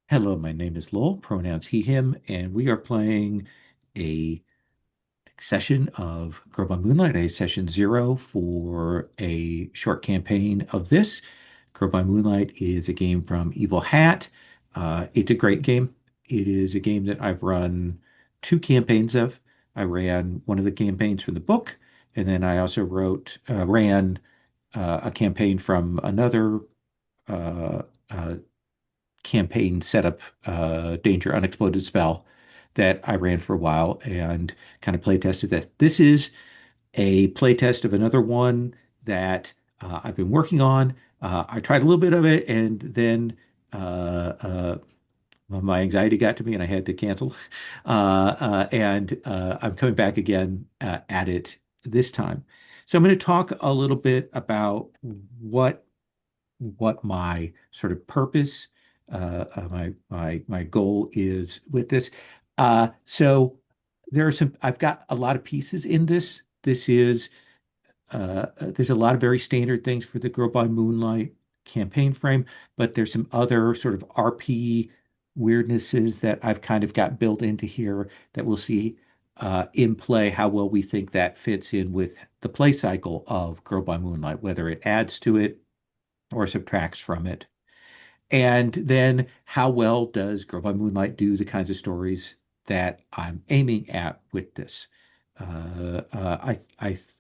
Hello, my name is Lowell, pronouns he, him, and we are playing a session of Girl by Moonlight, a session zero for a short campaign of this. Girl by Moonlight is a game from Evil Hat. It's a great game. It is a game that I've run two campaigns of. I ran one of the campaigns from the book, and then I also ran a campaign from another uh, uh, campaign setup, Danger Unexploded Spell, that I ran for a while and kind of play tested that. This is a play test of another one that I've been working on. I tried a little bit of it, and then well, my anxiety got to me and I had to cancel. And I'm coming back again at it this time. So I'm going to talk a little bit about what my sort of purpose, my goal is with this. So there are some. I've got a lot of pieces in this. There's a lot of very standard things for the Girl by Moonlight campaign frame, but there's some other sort of RP weirdnesses that I've kind of got built into here that we'll see in play how well we think that fits in with the play cycle of Girl by Moonlight, whether it adds to it or subtracts from it. And then how well does Girl by Moonlight do the kinds of stories that I'm aiming at with this? I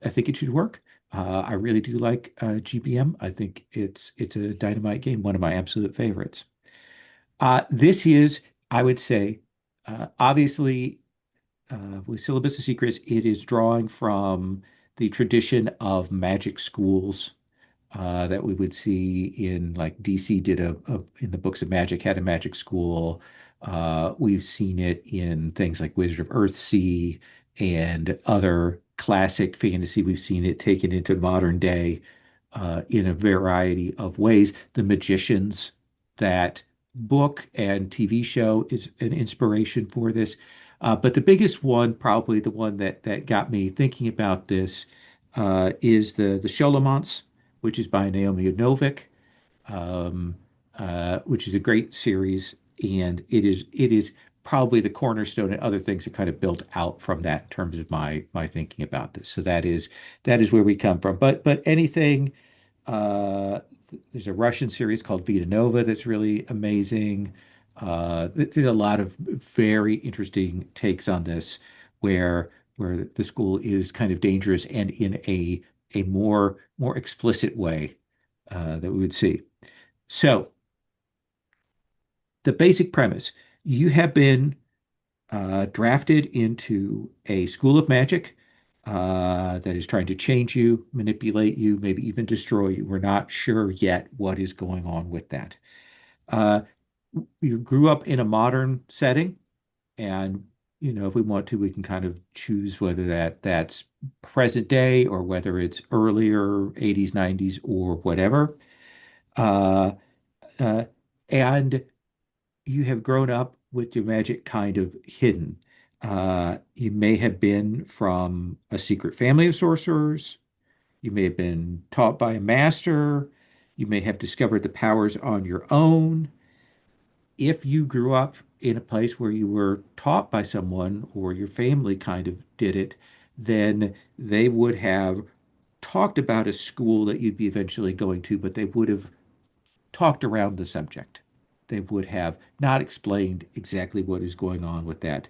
think it should work. I really do like GBM. I think it's a dynamite game, one of my absolute favorites. This is, I would say, obviously with Syllabus of Secrets, it is drawing from the tradition of magic schools that we would see in like DC did in the books of magic had a magic school. We've seen it in things like Wizard of Earthsea and other classic fantasy. We've seen it taken into modern day in a variety of ways. The Magicians, that book and TV show is an inspiration for this. But the biggest one, probably the one that got me thinking about this, is the Scholomance, which is by Naomi Novik, um, which is a great series, and it is probably the cornerstone, and other things are kind of built out from that in terms of my thinking about this. So that is where we come from. But anything, there's a Russian series called Vita Nova that's really amazing. There's a lot of very interesting takes on this, where the school is kind of dangerous and in a more explicit way that we would see. So the basic premise: you have been drafted into a school of magic that is trying to change you, manipulate you, maybe even destroy you. We're not sure yet what is going on with that. Uh, you grew up in a modern setting, and if we want to, we can kind of choose whether that's present day or whether it's earlier 80s, 90s, or whatever. Uh, uh, and you have grown up with your magic kind of hidden. You may have been from a secret family of sorcerers. You may have been taught by a master. You may have discovered the powers on your own. If you grew up in a place where you were taught by someone or your family kind of did it, then they would have talked about a school that you'd be eventually going to, but they would have talked around the subject. They would have not explained exactly what is going on with that.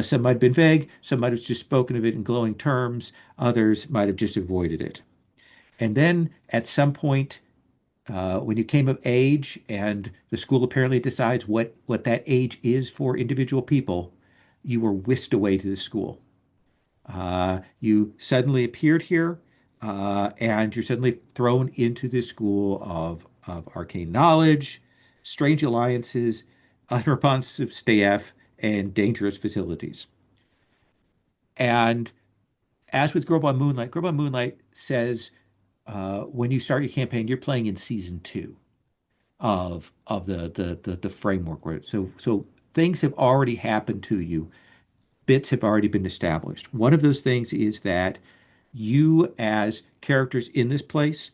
Some might have been vague, some might have just spoken of it in glowing terms, others might have just avoided it. And then at some point, when you came of age, and the school apparently decides what that age is for individual people, you were whisked away to the school. You suddenly appeared here, and you're suddenly thrown into this school of arcane knowledge, strange alliances, unresponsive staff, and dangerous facilities. And as with Girl by Moonlight says when you start your campaign, you're playing in season two of the framework. Right? So things have already happened to you. Bits have already been established. One of those things is that you, as characters in this place,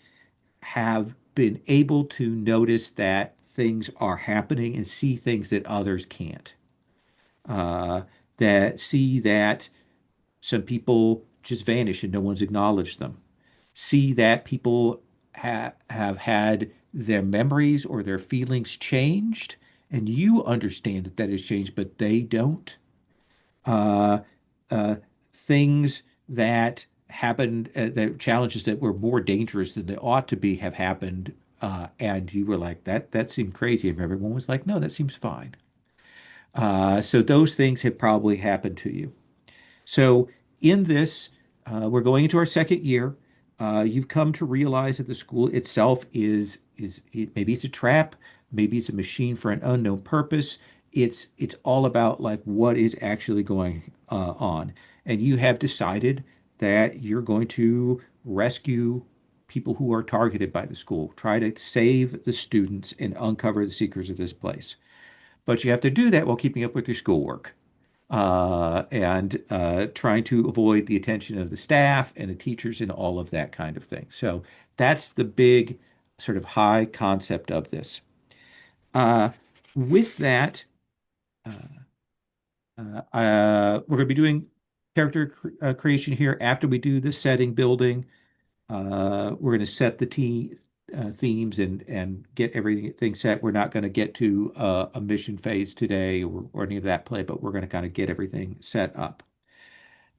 have been able to notice that things are happening and see things that others can't. Uh, that see that some people just vanish and no one's acknowledged them. See that people have had their memories or their feelings changed, and you understand that that has changed, but they don't. Uh, uh, Things that happened, the challenges that were more dangerous than they ought to be have happened, and you were like, that seemed crazy, and everyone was like, no, that seems fine. So those things have probably happened to you. So in this, we're going into our second year. You've come to realize that the school itself maybe it's a trap, maybe it's a machine for an unknown purpose. It's all about like what is actually going on, and you have decided that you're going to rescue people who are targeted by the school, try to save the students and uncover the secrets of this place. But you have to do that while keeping up with your schoolwork and trying to avoid the attention of the staff and the teachers and all of that kind of thing. So that's the big sort of high concept of this. Uh, with that, we're going to be doing character creation here after we do the setting building. We're going to set the themes and get everything set. We're not going to get to a mission phase today or any of that play, but we're going to kind of get everything set up.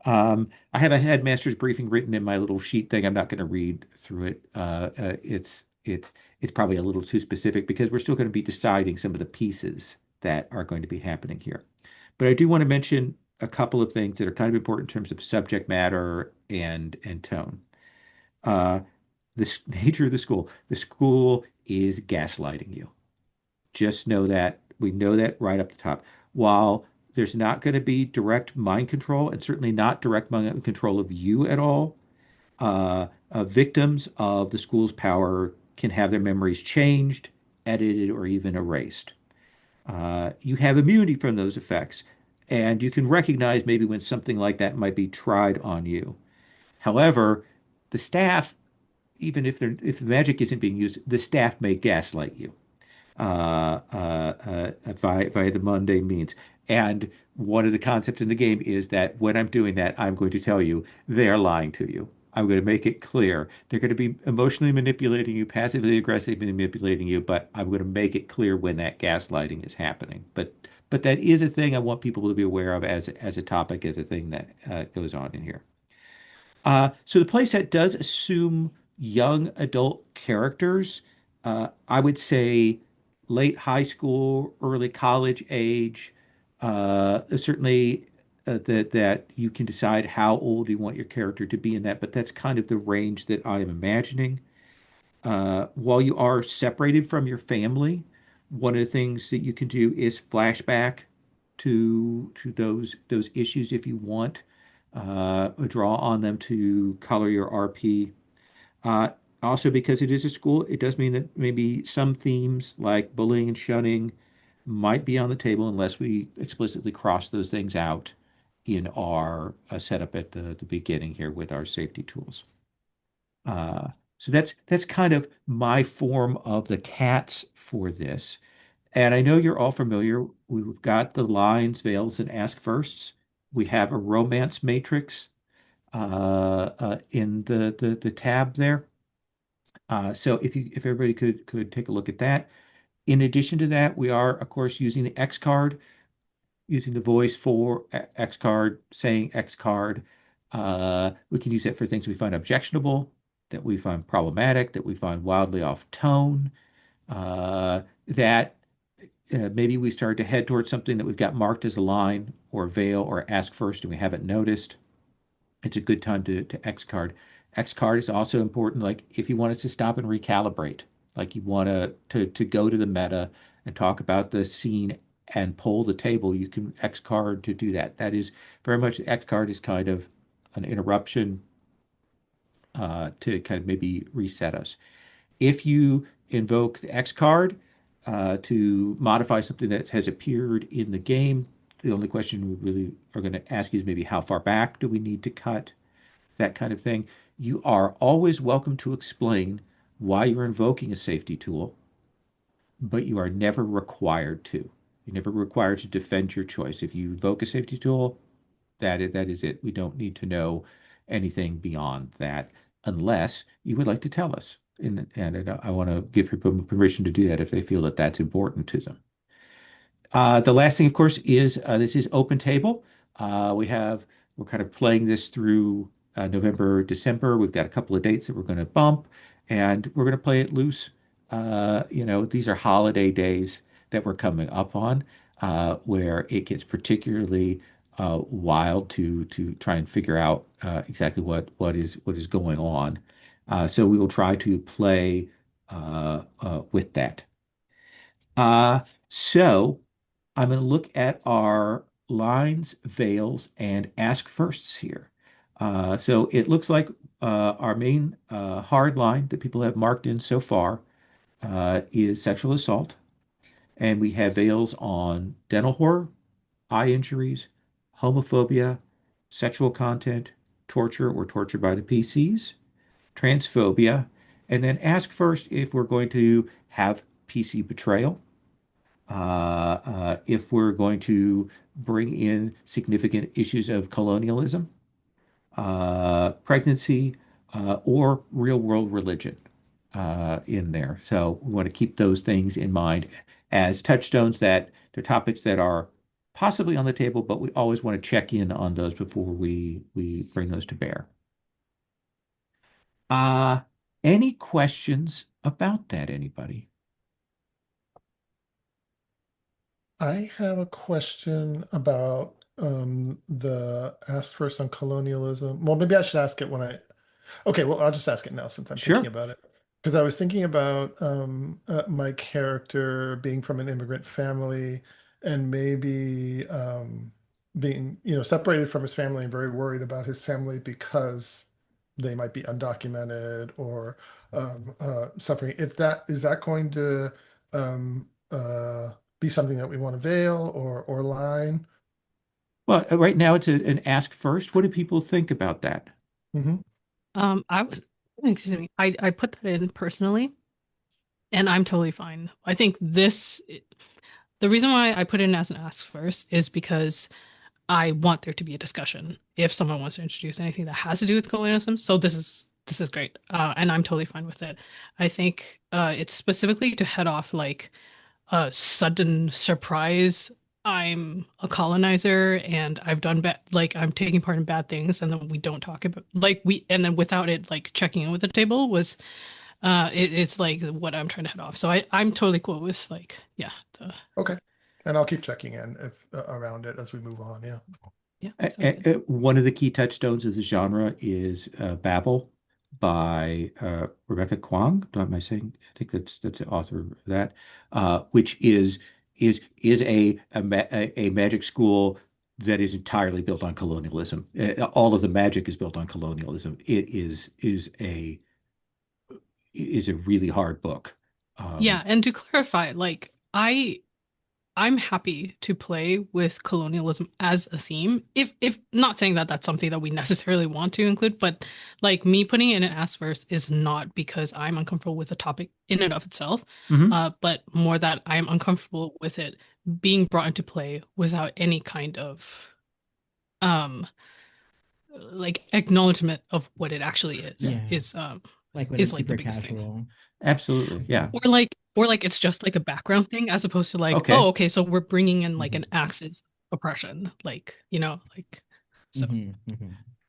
I have a headmaster's briefing written in my little sheet thing. I'm not going to read through it. It's probably a little too specific because we're still going to be deciding some of the pieces that are going to be happening here. But I do want to mention a couple of things that are kind of important in terms of subject matter and tone. Uh, the nature of the school. The school is gaslighting you. Just know that. We know that right up the top. While there's not going to be direct mind control and certainly not direct mind control of you at all, victims of the school's power can have their memories changed, edited, or even erased. You have immunity from those effects, and you can recognize maybe when something like that might be tried on you. However, the staff, even if the magic isn't being used, the staff may gaslight you via the mundane means. And one of the concepts in the game is that when I'm doing that, I'm going to tell you they're lying to you. I'm going to make it clear. They're going to be emotionally manipulating you, passively aggressively manipulating you, but I'm going to make it clear when that gaslighting is happening. But that is a thing I want people to be aware of as a topic, as a thing that goes on in here. So the playset does assume young adult characters. I would say late high school, early college age. Certainly, that you can decide how old you want your character to be in that, but that's kind of the range that I am imagining. While you are separated from your family, one of the things that you can do is flashback to those issues if you want. Draw on them to color your RP. Uh, Also, because it is a school, it does mean that maybe some themes like bullying and shunning might be on the table unless we explicitly cross those things out in our setup at the beginning here with our safety tools. Uh, so that's kind of my form of the cats for this. And I know you're all familiar. We've got the lines, veils, and ask firsts. We have a romance matrix in the tab there. So if everybody could take a look at that. In addition to that, we are of course using the X card, using the voice for X card, saying X card. We can use that for things we find objectionable, that we find problematic, that we find wildly off tone, that maybe we start to head towards something that we've got marked as a line or veil or ask first and we haven't noticed. It's a good time to X card. X card is also important, like if you want us to stop and recalibrate, like you want to go to the meta and talk about the scene and pull the table, you can X card to do that. That is very much X card is kind of an interruption to kind of maybe reset us. If you invoke the X card to modify something that has appeared in the game, the only question we really are going to ask you is maybe how far back do we need to cut, that kind of thing. You are always welcome to explain why you're invoking a safety tool. but you are never required to. You're never required to defend your choice. If you invoke a safety tool, that is it. We don't need to know anything beyond that unless you would like to tell us. And I want to give people permission to do that if they feel that that's important to them. The last thing, of course, is this is open table. We're kind of playing this through November, December. We've got a couple of dates that we're going to bump, and we're going to play it loose. These are holiday days that we're coming up on, where it gets particularly wild to try and figure out exactly what is going on. So we will try to play with that. Uh, so I'm going to look at our lines, veils, and ask firsts here. So it looks like our main hard line that people have marked in so far is sexual assault. And we have veils on dental horror, eye injuries, homophobia, sexual content, torture or torture by the PCs, transphobia, and then ask first if we're going to have PC betrayal, if we're going to bring in significant issues of colonialism, pregnancy, or real world religion in there. So we want to keep those things in mind as touchstones that they're topics that are possibly on the table, but we always want to check in on those before we bring those to bear. Uh, any questions about that, anybody? I have a question about the ask first on colonialism. Well, maybe I should ask it when I. Okay, well, I'll just ask it now since I'm thinking Sure. about it. Because I was thinking about my character being from an immigrant family and maybe being, separated from his family and very worried about his family because they might be undocumented or suffering. If that is that going to um, be something that we want to veil or line? Well, right now it's an ask first. What do people think about that? Hmm. I was, excuse me, I put that in personally, and I'm totally fine. I think the reason why I put it in as an ask first is because I want there to be a discussion if someone wants to introduce anything that has to do with colonialism. So this is great, and I'm totally fine with it. I think it's specifically to head off like a sudden surprise. I'm a colonizer and I've done bad, like I'm taking part in bad things, and then we don't talk about and then without it like checking in with the table was it's like what I'm trying to head off. So I'm totally cool with like yeah the Okay. And I'll keep checking in if around it as we move on. Yeah. yeah sounds good. One of the key touchstones of the genre is Babel by Rebecca Kwong. Am I saying? I think that's the author of that, which is a magic school that is entirely built on colonialism. All of the magic is built on colonialism. It is a really hard book. Yeah, Um, and to clarify, like I'm happy to play with colonialism as a theme. If not saying that that's something that we necessarily want to include, but like me putting it in an ask first is not because I'm uncomfortable with the topic in and of itself, mhm. but more that I'm uncomfortable with it being brought into play without any kind of um like acknowledgement of what it actually is Yeah. is Like when is it's like the super biggest thing. casual. Absolutely, yeah. Or like it's just like a background thing as opposed to like, oh, Okay. okay, so we're bringing in like Hmm. an axis oppression, like, like so. Hmm.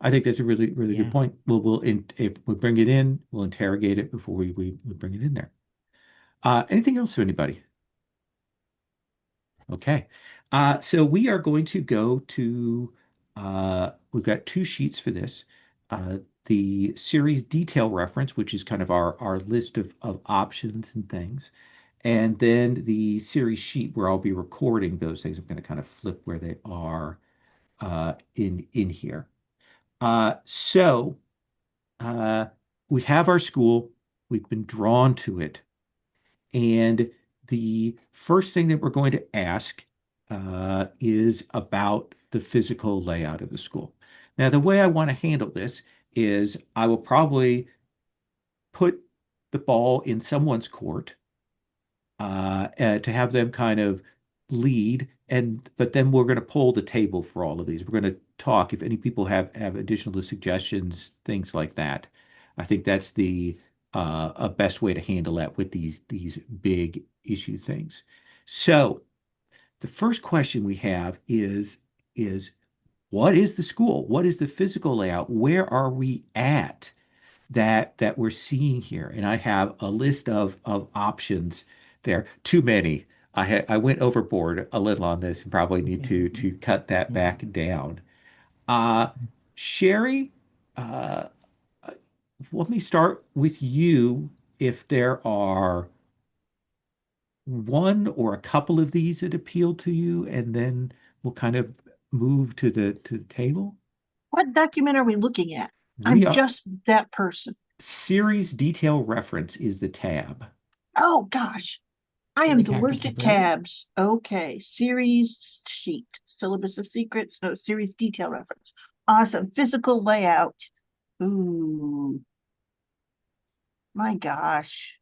I think that's a really, really good Yeah. point. If we bring it in, we'll interrogate it before we bring it in there. Anything else to anybody? Okay. So we are going to go to, we've got two sheets for this. The series detail reference, which is kind of our list of options and things. And then the series sheet where I'll be recording those things. I'm going to kind of flip where they are in here. So uh, we have our school. We've been drawn to it. And the first thing that we're going to ask is about the physical layout of the school. Now, the way I want to handle this is I will probably put the ball in someone's court, to have them kind of lead. And but then we're going to poll the table for all of these. We're going to talk if any people have additional suggestions, things like that. I think that's the a best way to handle that with these big issue things. So the first question we have is what is the school? What is the physical layout? Where are we at that we're seeing here? And I have a list of options there. Too many. I went overboard a little on this and probably need to cut that back down. Uh, Sherry, uh, let me start with you. If there are one or a couple of these that appeal to you, and then we'll kind of move to the table. What document are we looking at? We I'm are just that person. series detail reference is the tab. Oh gosh, I Where am the the worst characters are at built. tabs. Okay, series sheet, syllabus of secrets, no, series detail reference. Awesome, physical layout. Ooh, my gosh.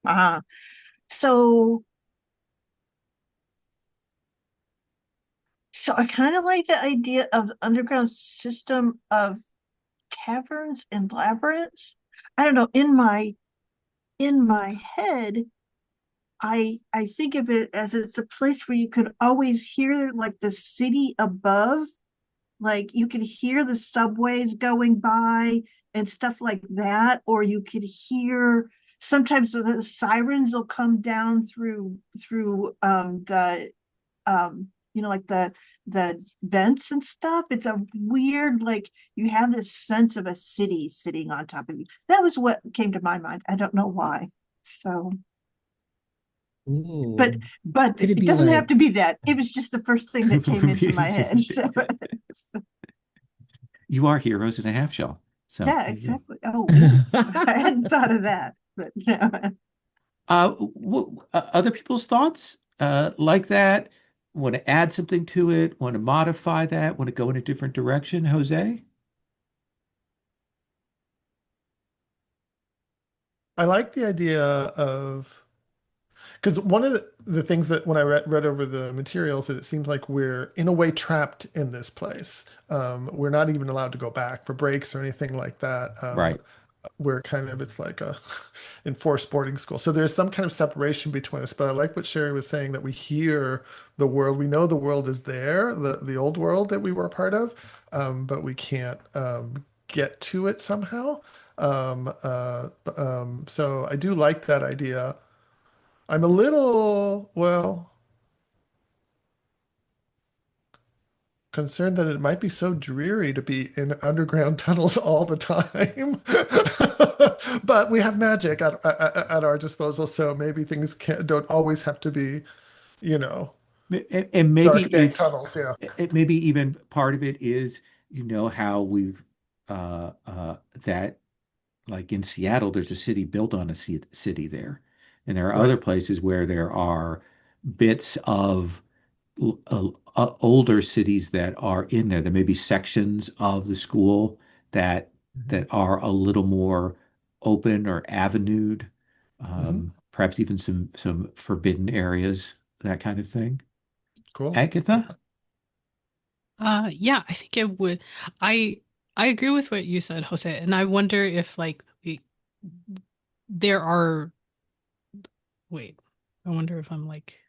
Ah, so so I kind of like the idea of the underground system of caverns and labyrinths. I don't know, in my head, I think of it as it's a place where you could always hear like the city above, like you could hear the subways going by and stuff like that, or you could hear sometimes the sirens will come down through the like the vents and stuff. It's a weird, like you have this sense of a city sitting on top of you. That was what came to my mind. I don't know why. So but Ooh. but Could it it be doesn't have to like be that. It was just the first thing that came into my head. So You are heroes in a half shell. So yeah, there you exactly. Oh, ooh, I hadn't thought of that, but no. go. Other people's thoughts like that? Want to add something to it? Want to modify that? Want to go in a different direction, Jose? I like the idea of because one of the things that when I read over the materials, that it seems like we're in a way trapped in this place. We're not even allowed to go back for breaks or anything like that. Right. We're kind of it's like a enforced boarding school. So there's some kind of separation between us. But I like what Sherry was saying that we hear the world. We know the world is there, the old world that we were a part of, but we can't get to it somehow. So I do like that idea. I'm a little, well, concerned that it might be so dreary to be in underground tunnels all the time. But we have magic at our disposal, so maybe things don't always have to be, you know, And maybe dark, dank tunnels. Yeah. maybe even part of it is, how we've that like in Seattle, there's a city built on a city there. And there are Right. other places where there are bits of older cities that are in there. There may be sections of the school that Mhm. are a little more open or avenued, Hmm. perhaps even some forbidden areas, that kind of thing. Cool. Agatha? Yeah, I think it would. I I agree with what you said, Jose, and I wonder if like there are. Wait, I wonder if I'm like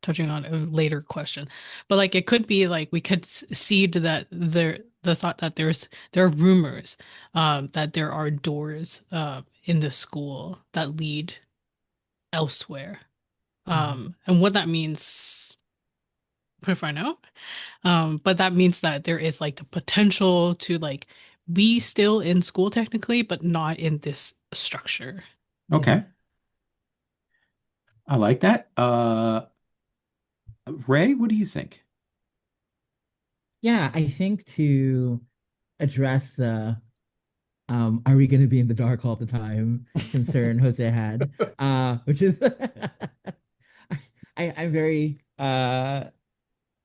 touching on a later question, but like it could be like we could seed that the thought that there are rumors, that there are doors in the school that lead elsewhere, Mhm. and what that means. What if I know? But that means that there is like the potential to like be still in school technically, but not in this structure. Yeah. Okay. I like that. Ray, what do you think? Yeah, I think to address the are we gonna be in the dark all the time concern Jose had, which is I'm very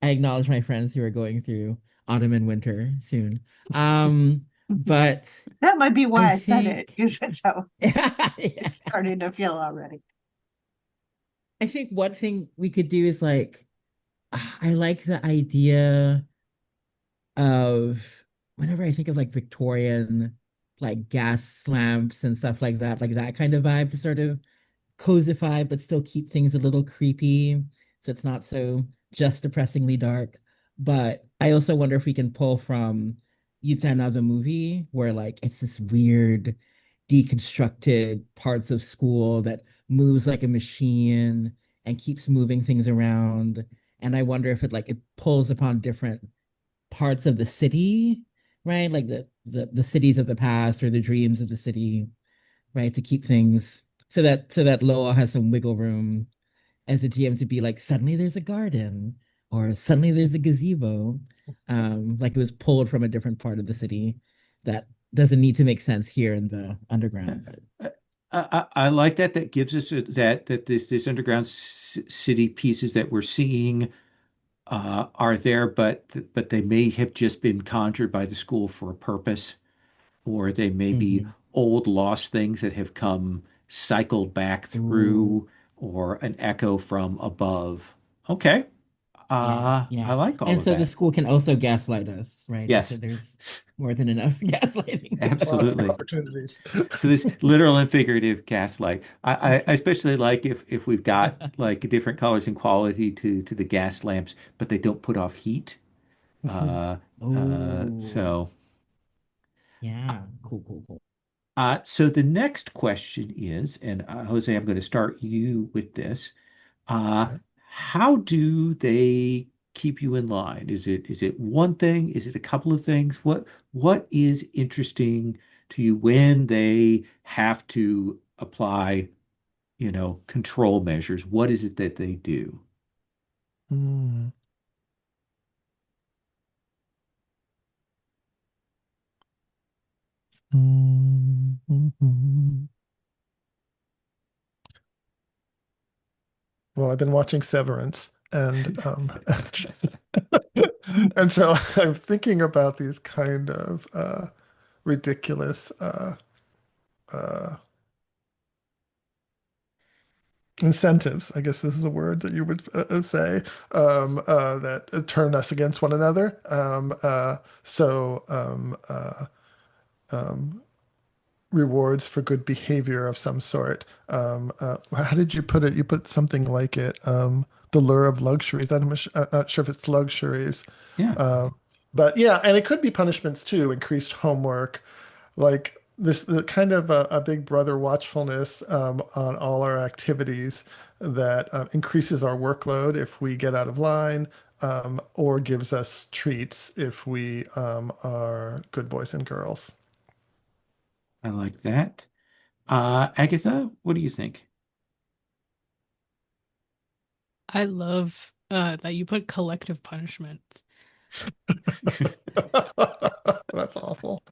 I acknowledge my friends who are going through autumn and winter soon. Um, But That might be I why I said it, think because that's how yeah, it's starting to feel already. I think one thing we could do is like I like the idea of whenever I think of like Victorian like gas lamps and stuff like that kind of vibe to sort of cozified, but still keep things a little creepy. So it's not so just depressingly dark. But I also wonder if we can pull from Utena the movie, where like it's this weird, deconstructed parts of school that moves like a machine and keeps moving things around. And I wonder if it pulls upon different parts of the city, right? Like the cities of the past or the dreams of the city, right? To keep things so that Loa has some wiggle room as a GM to be like, suddenly there's a garden or suddenly there's a gazebo. Like it was pulled from a different part of the city that doesn't need to make sense here in the underground. But I like that. That gives us that this underground city pieces that we're seeing are there, but they may have just been conjured by the school for a purpose, or they may be mhm. old lost things that have come cycled back Ooh, through, or an echo from above. Okay, yeah, I yeah. like all And of so the that. school can also gaslight us, right? And so Yes, there's more than enough gaslighting to A lot of go. absolutely. opportunities. So this literal and figurative gaslight. I especially like if we've got like different colors and quality to the gas lamps, but they don't put off heat. Uh, Oh, so yeah. Cool, cool, cool. so the next question is, and Jose, I'm going to start you with this. Uh, Okay. how do they keep you in line? Is it one thing? Is it a couple of things? What is interesting to you when they have to apply, control measures? What is it that they do? Hmm. Hmm. Well, I've been watching Severance, and and so I'm thinking about these kind of ridiculous uh, incentives. I guess this is a word that you would say that turn us against one another. Um, rewards for good behavior of some sort. How did you put it? You put something like it. The lure of luxuries. I'm not sure if it's luxuries. Yeah, Um, but yeah, and it could be punishments too, increased homework, like this the kind of a big brother watchfulness on all our activities that increases our workload if we get out of line, or gives us treats if we are good boys and girls. I like that. Agatha, what do you think? I love that you put collective punishment. That's awful.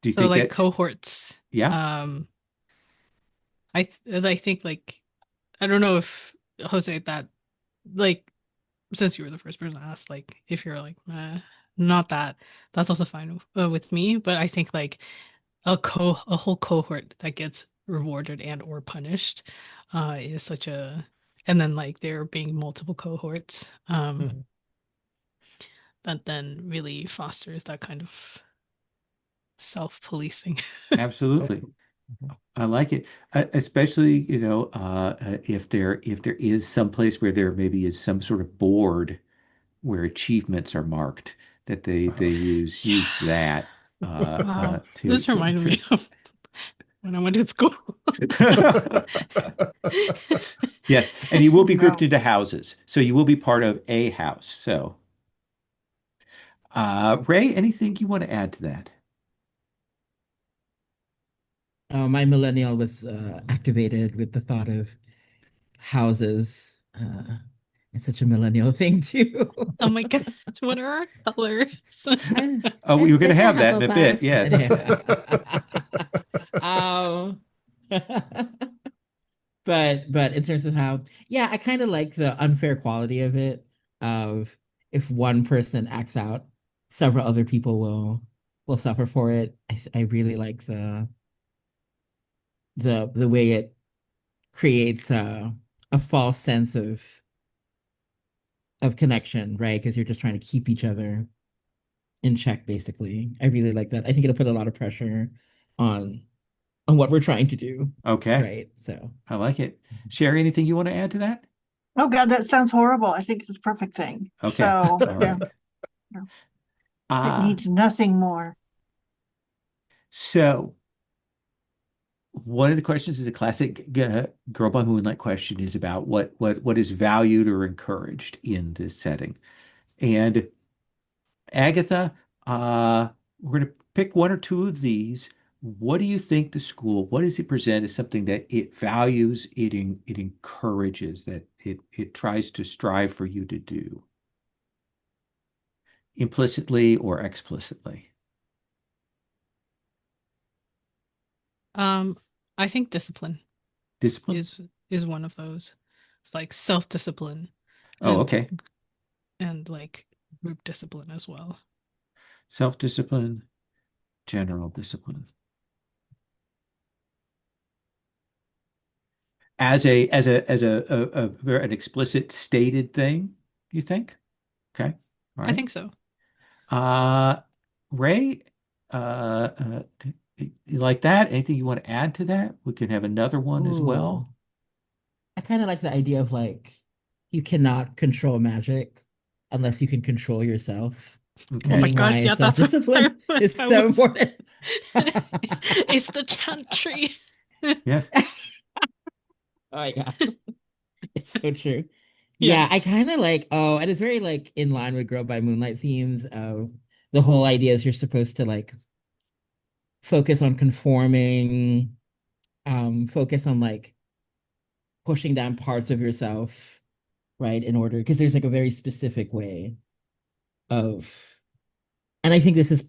Do you So think like that? cohorts. Yeah, Um, I think like I don't know if Jose that like since you were the first person to ask like if you're like not that that's also fine with me. But I think like a whole cohort that gets rewarded and or punished is such a and then like there being multiple cohorts Mhm. that then really fosters that kind of self-policing. absolutely. Mhm. I like it, especially, if there is some place where there maybe is some sort of board where achievements are marked, that they Uh-huh. use that Wow. to This reminded me of when I went to school. yes, and you will be grouped No. into houses, so you will be part of a house. So, Ray, anything you want to add to that? My millennial was activated with the thought of houses. It's such a millennial thing too. Oh my gosh, what are our colors? Oh, I'm you're going to such a have that in a bit. Hufflepuff. Yes, um, but in terms of how, yeah, I kind of like the unfair quality of it. Of if one person acts out, several other people will suffer for it. I really like the way it creates a false sense of connection, right? Because you're just trying to keep each other in check, basically. I really like that. I think it'll put a lot of pressure on on what we're trying to do, Okay. right? So, I like it. Sherry, anything you want to add to that? Oh God, that sounds horrible. I think it's the perfect thing. Okay. So All yeah, right. no, it Uh, needs nothing more. so one of the questions is a classic Girl by Moonlight question is about what is valued or encouraged in this setting. And Agatha, we're going to pick one or two of these. What do you think the school, what does it present as something that it values, it encourages, that it tries to strive for you to do, implicitly or explicitly? Um, I think discipline Discipline? is is one of those. It's like self-discipline Oh, and okay. like group discipline as well. Self-discipline, general discipline. An explicit stated thing, you think? Okay. All I right. think so. Uh, Ray, you like that? Anything you want to add to that? We can have another one as ooh, well. I kind of like the idea of like you cannot control magic unless you can control yourself, Oh my Okay. and gosh, why yeah, that's what self-discipline is I so was. important. It's the chantry. Yes. Oh my God. It's so true. Yeah. Yeah, I kind of like, oh, and it's very like in line with Girl by Moonlight themes of the whole idea is you're supposed to like focus on conforming, focus on like pushing down parts of yourself, right? In order, because there's like a very specific way of, and I think this is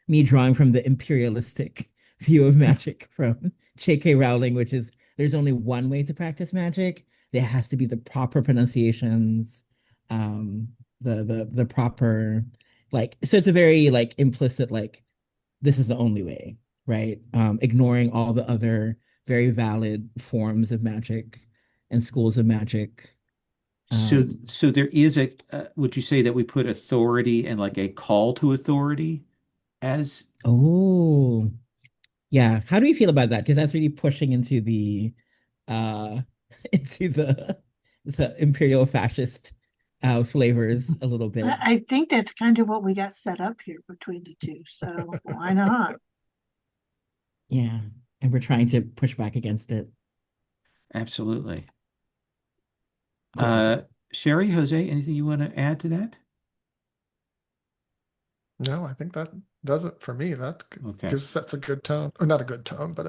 me drawing from the imperialistic view of magic from J.K. Rowling, which is there's only one way to practice magic. There has to be the proper pronunciations, um, the proper like so it's a very like implicit like this is the only way, right? Ignoring all the other very valid forms of magic and schools of magic. So, Um, so there is would you say that we put authority and like a call to authority as, oh, yeah. How do you feel about that? Because that's really pushing into the uh into the imperial fascist flavors a little bit. I think that's kind of what we got set up here between the two. So why not? Yeah. And we're trying to push back against it. absolutely. Cool. Uh, Sherry, Jose, anything you want to add to that? No, I think that does it for me. That Okay. gives sets a good tone, or not a good tone, but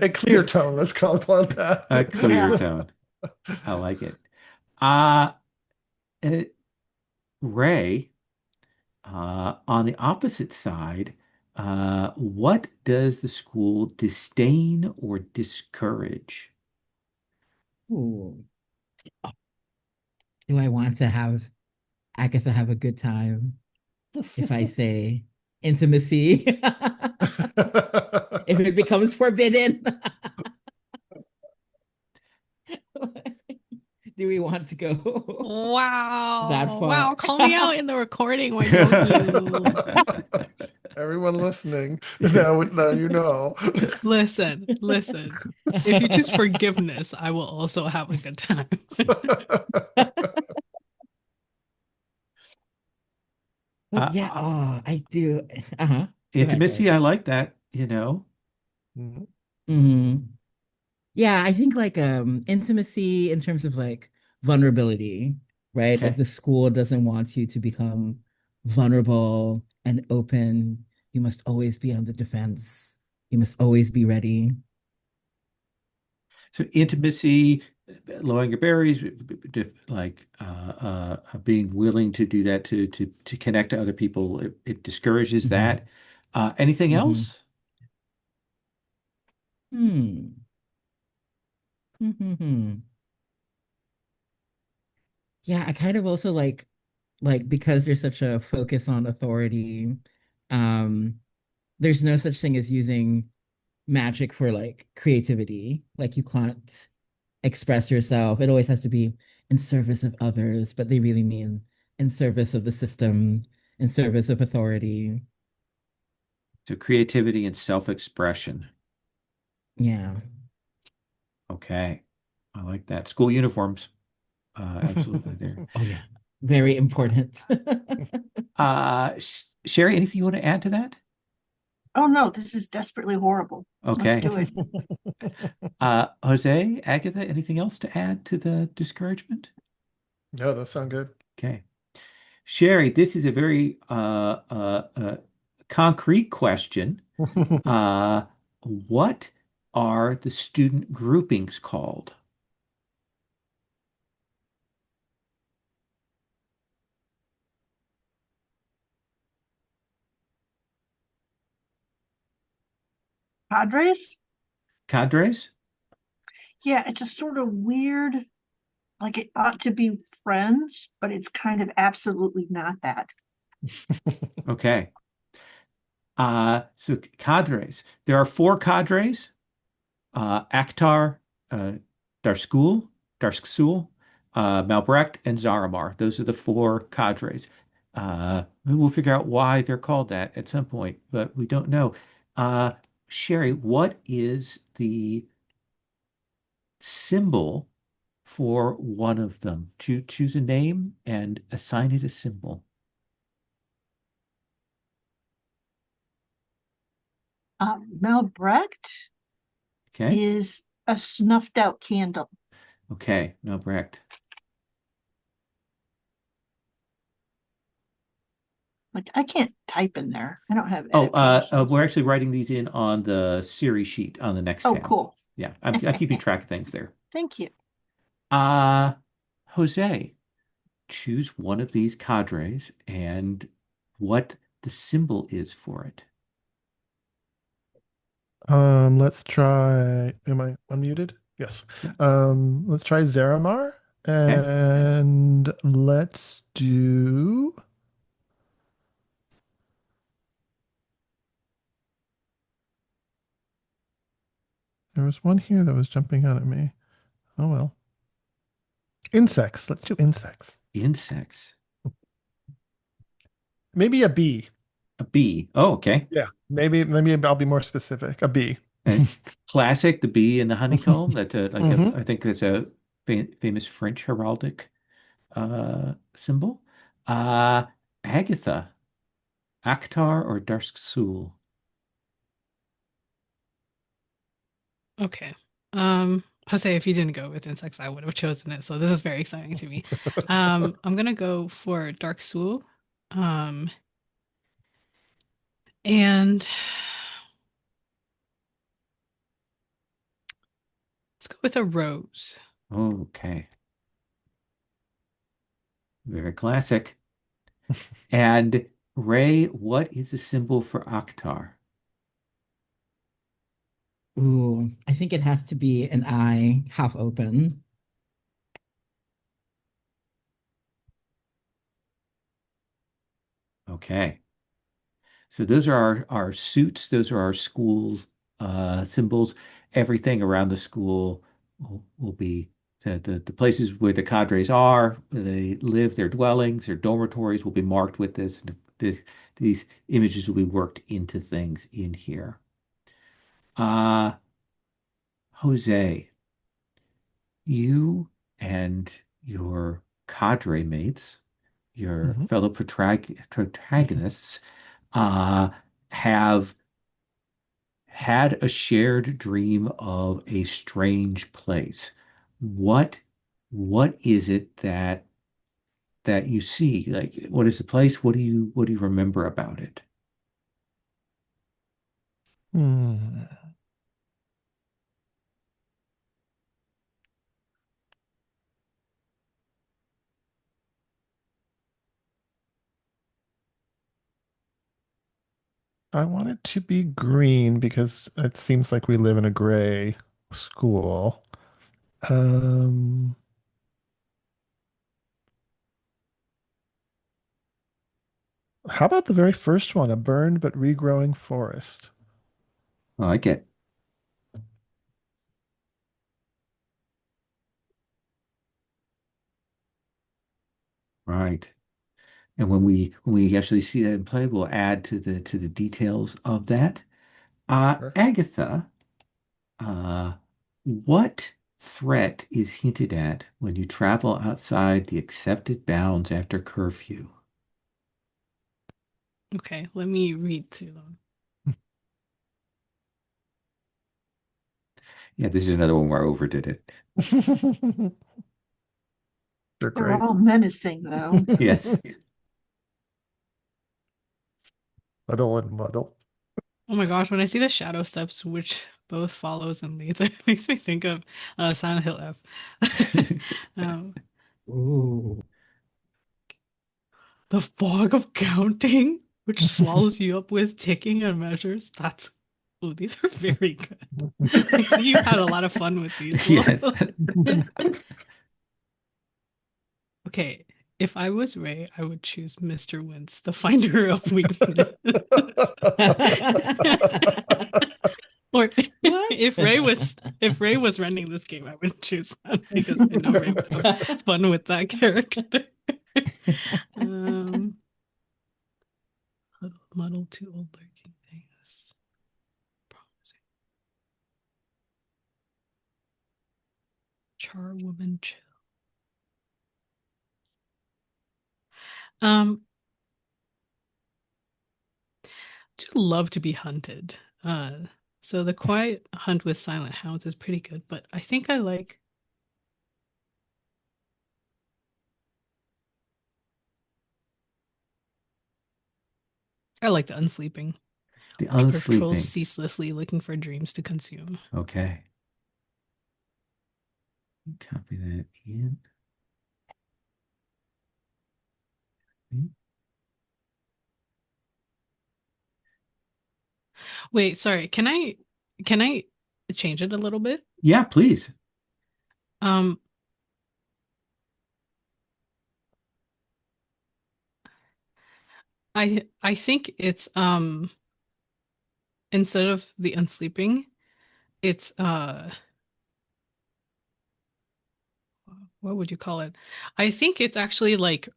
a clear tone. Let's call it A that. clear Yeah. tone. I like it. Uh, uh, Ray, on the opposite side, what does the school disdain or discourage? Ooh. Do I want to have Agatha have a good time if I say intimacy? If it becomes forbidden? Do we want to go that Wow. far? Wow. Call me out in the recording, why don't you? Everyone listening, now you know. Listen. If you choose forgiveness, I will also have a good time. Yeah, Uh, oh, I do. Uh-huh. Go ahead, Intimacy, Ray. I like that, you know. Mhm. Hmm. Yeah, I think like intimacy in terms of like vulnerability, right? Like Okay. the school doesn't want you to become vulnerable and open. You must always be on the defense. You must always be ready. So intimacy, lowering your barriers, like being willing to do that to connect to other people, it discourages Hmm. that. Anything Hmm. else? Hmm. Hmm. Yeah, I kind of also like like because there's such a focus on authority, um, there's no such thing as using magic for like creativity. Like you can't express yourself. It always has to be in service of others, but they really mean in service of the system, in service of authority. So creativity and self-expression. Yeah. Okay. I like that. School uniforms. Absolutely there. Oh yeah. Very important. Sherry, anything you want to add to that? Oh no, this is desperately horrible. Let's Okay. do it. Jose, Agatha, anything else to add to the discouragement? Yeah, that sounds good. Okay. Sherry, this is a very concrete question. Uh, what are the student groupings called? Padres? Cadres? Yeah, it's a sort of weird, like it ought to be friends, but it's kind of absolutely not that. Okay. So cadres. There are four cadres. Akhtar, uh, Darskul, Darsksul, Malbrecht, and Zaramar. Those are the four cadres. We'll figure out why they're called that at some point, but we don't know. Uh, Sherry, what is the symbol for one of them? Choose a name and assign it a symbol. Mel Brecht Okay. is a snuffed out candle. Okay. Malbrecht. Like I can't type in there. I don't have Oh, edit permissions. we're actually writing these in on the series sheet on the next Oh, tab. cool. Yeah, I'm keeping track of things there. Thank you. Uh, Jose, choose one of these cadres and what the symbol is for it. Let's try. Am I unmuted? Yes. Yeah. Let's try Zaramar Okay. and let's do. There was one here that was jumping out at me. Oh well. Insects. Let's do insects. Insects. Maybe a bee. A bee. Oh, okay. Yeah. Maybe I'll be more specific. A bee. And classic, the bee and the honeycomb. That Hmm. I think it's a famous French heraldic symbol. Uh, Agatha, Akhtar or Darsksul? Okay. Jose, if you didn't go with insects, I would have chosen it. So this is very exciting to me. I'm gonna go for Dark Soul. Um, and let's go with a rose. Okay. Very classic. And Ray, what is the symbol for Akhtar? Ooh, I think it has to be an eye half open. Okay. So those are our suits, those are our schools symbols. Everything around the school will be the places where the cadres are, where they live, their dwellings, their dormitories will be marked with this. These images will be worked into things in here. Uh, Jose, you and your cadre mates, your Hmm. fellow protagonists, uh, have had a shared dream of a strange place. What what is it that you see? Like, what is the place? What do you remember about it? Hmm. I want it to be green because it seems like we live in a gray school. Um, How about the very first one, a burned but regrowing forest? I like it. Right. And when we actually see that in play, we'll add to the details of that. Sure. Agatha, uh, what threat is hinted at when you travel outside the accepted bounds after curfew? Okay, let me read through them. Yeah, this is another one where I overdid it. They're They're great. all menacing, though. Yes. Muddle and muddle. Oh my gosh, when I see the shadow steps, which both follows and leads, it makes me think of Silent Hill F. um, Ooh. the fog of counting, which swallows you up with ticking and measures. Oh, these are very good. I see you had a lot of fun with these. Yes. Okay, if I was Ray, I would choose Mr. Wince, the finder of weakness. Or What? if Ray was running this game, I would choose that because I know Ray would have fun with that character. Um, muddle to old lurking things. Promising. Charwoman chill. Um, do love to be hunted. So the quiet hunt with silent hounds is pretty good, but I think I like the unsleeping, The which patrols unsleeping. ceaselessly looking for dreams to consume. Okay. Copy that in. Wait, sorry. Can I change it a little bit? Yeah, please. Um, I think it's instead of the unsleeping, it's what would you call it? I think it's actually like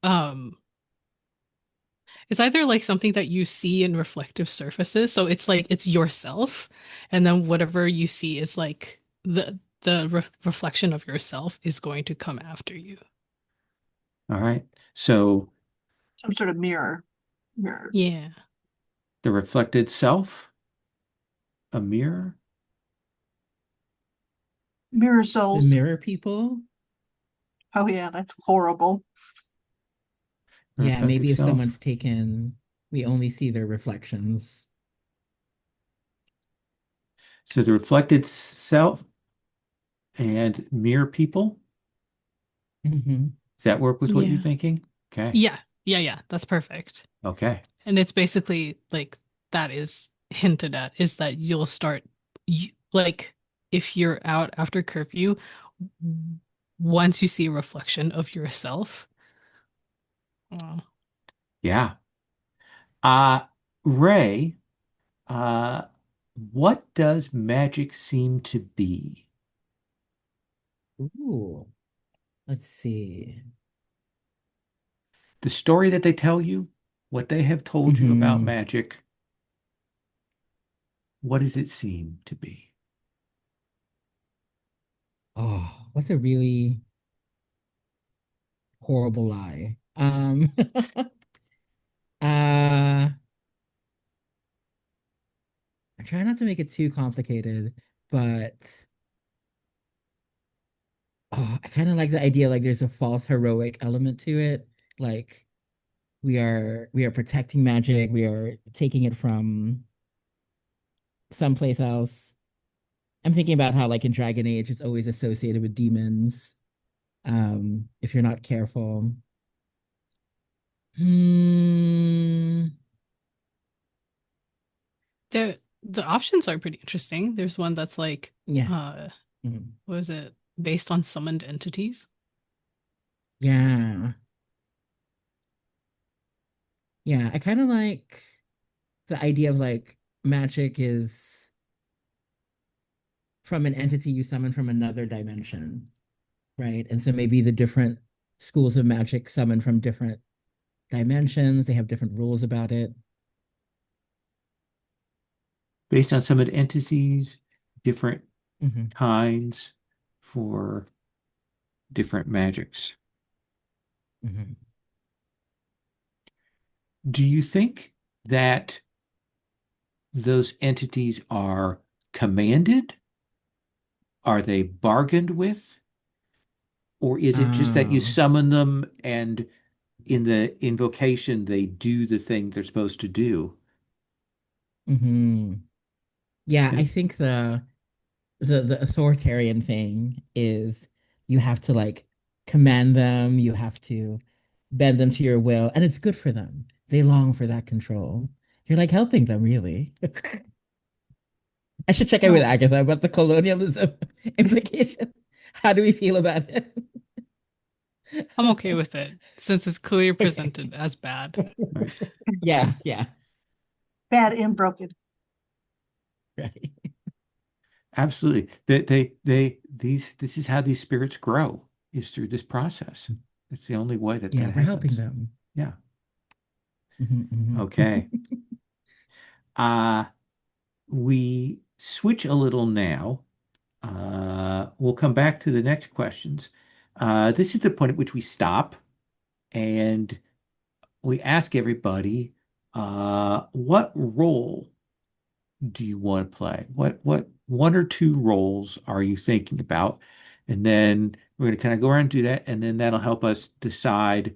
it's either like something that you see in reflective surfaces, so it's like it's yourself, and then whatever you see is like the reflection of yourself is going to come after you. All right. So Some sort of mirror. Mirror. Yeah. the reflected self, a mirror. Mirror The souls. mirror people? Oh yeah, that's horrible. The Yeah, reflected maybe if self. someone's taken, we only see their reflections. So the reflected self and mirror people. Hmm. Does that work with what you're Yeah. thinking? Okay. Yeah. Yeah, yeah. That's perfect. Okay. And it's basically like that is hinted at is that you'll start like if you're out after curfew, once you see a reflection of yourself. uh, Yeah. Uh, Ray, uh, what does magic seem to be? Ooh, let's see. The story that they tell you, what they have told you about Hmm. magic, what does it seem to be? Oh, what's a really horrible lie? Uh, I try not to make it too complicated, but oh, I kind of like the idea like there's a false heroic element to it. Like we are protecting magic, we are taking it from someplace else. I'm thinking about how like in Dragon Age it's always associated with demons. If you're not careful. Hmm. the options are pretty interesting. There's one that's like Yeah. uh Mhm. what is it? Based on summoned entities. Yeah. Yeah, I kind of like the idea of like magic is from an entity you summon from another dimension, right? And so maybe the different schools of magic summon from different dimensions. They have different rules about it. Based on some of the entities, different Hmm. kinds for different magics. Hmm. Do you think that those entities are commanded? Are they bargained with? Or is it just that you Oh. summon them and in the invocation they do the thing they're supposed to do? Hmm. Yeah, I And think the authoritarian thing is you have to like command them, you have to bend them to your will, and it's good for them. They long for that control. You're like helping them, really. I should check in with Oh, Agatha about the colonialism implication. How do we feel about it? I'm okay with it since it's clearly Okay. presented as bad. right, Yeah, yeah, bad and broken. right. absolutely. This is how these spirits grow, is through this process. It's the only way that Yeah, that we're helping happens. them. Yeah. Hmm. Okay. Uh, we switch a little now. We'll come back to the next questions. This is the point at which we stop and we ask everybody, what role do you want to play? What one or two roles are you thinking about? And then we're going to kind of go around and do that, and then that'll help us decide,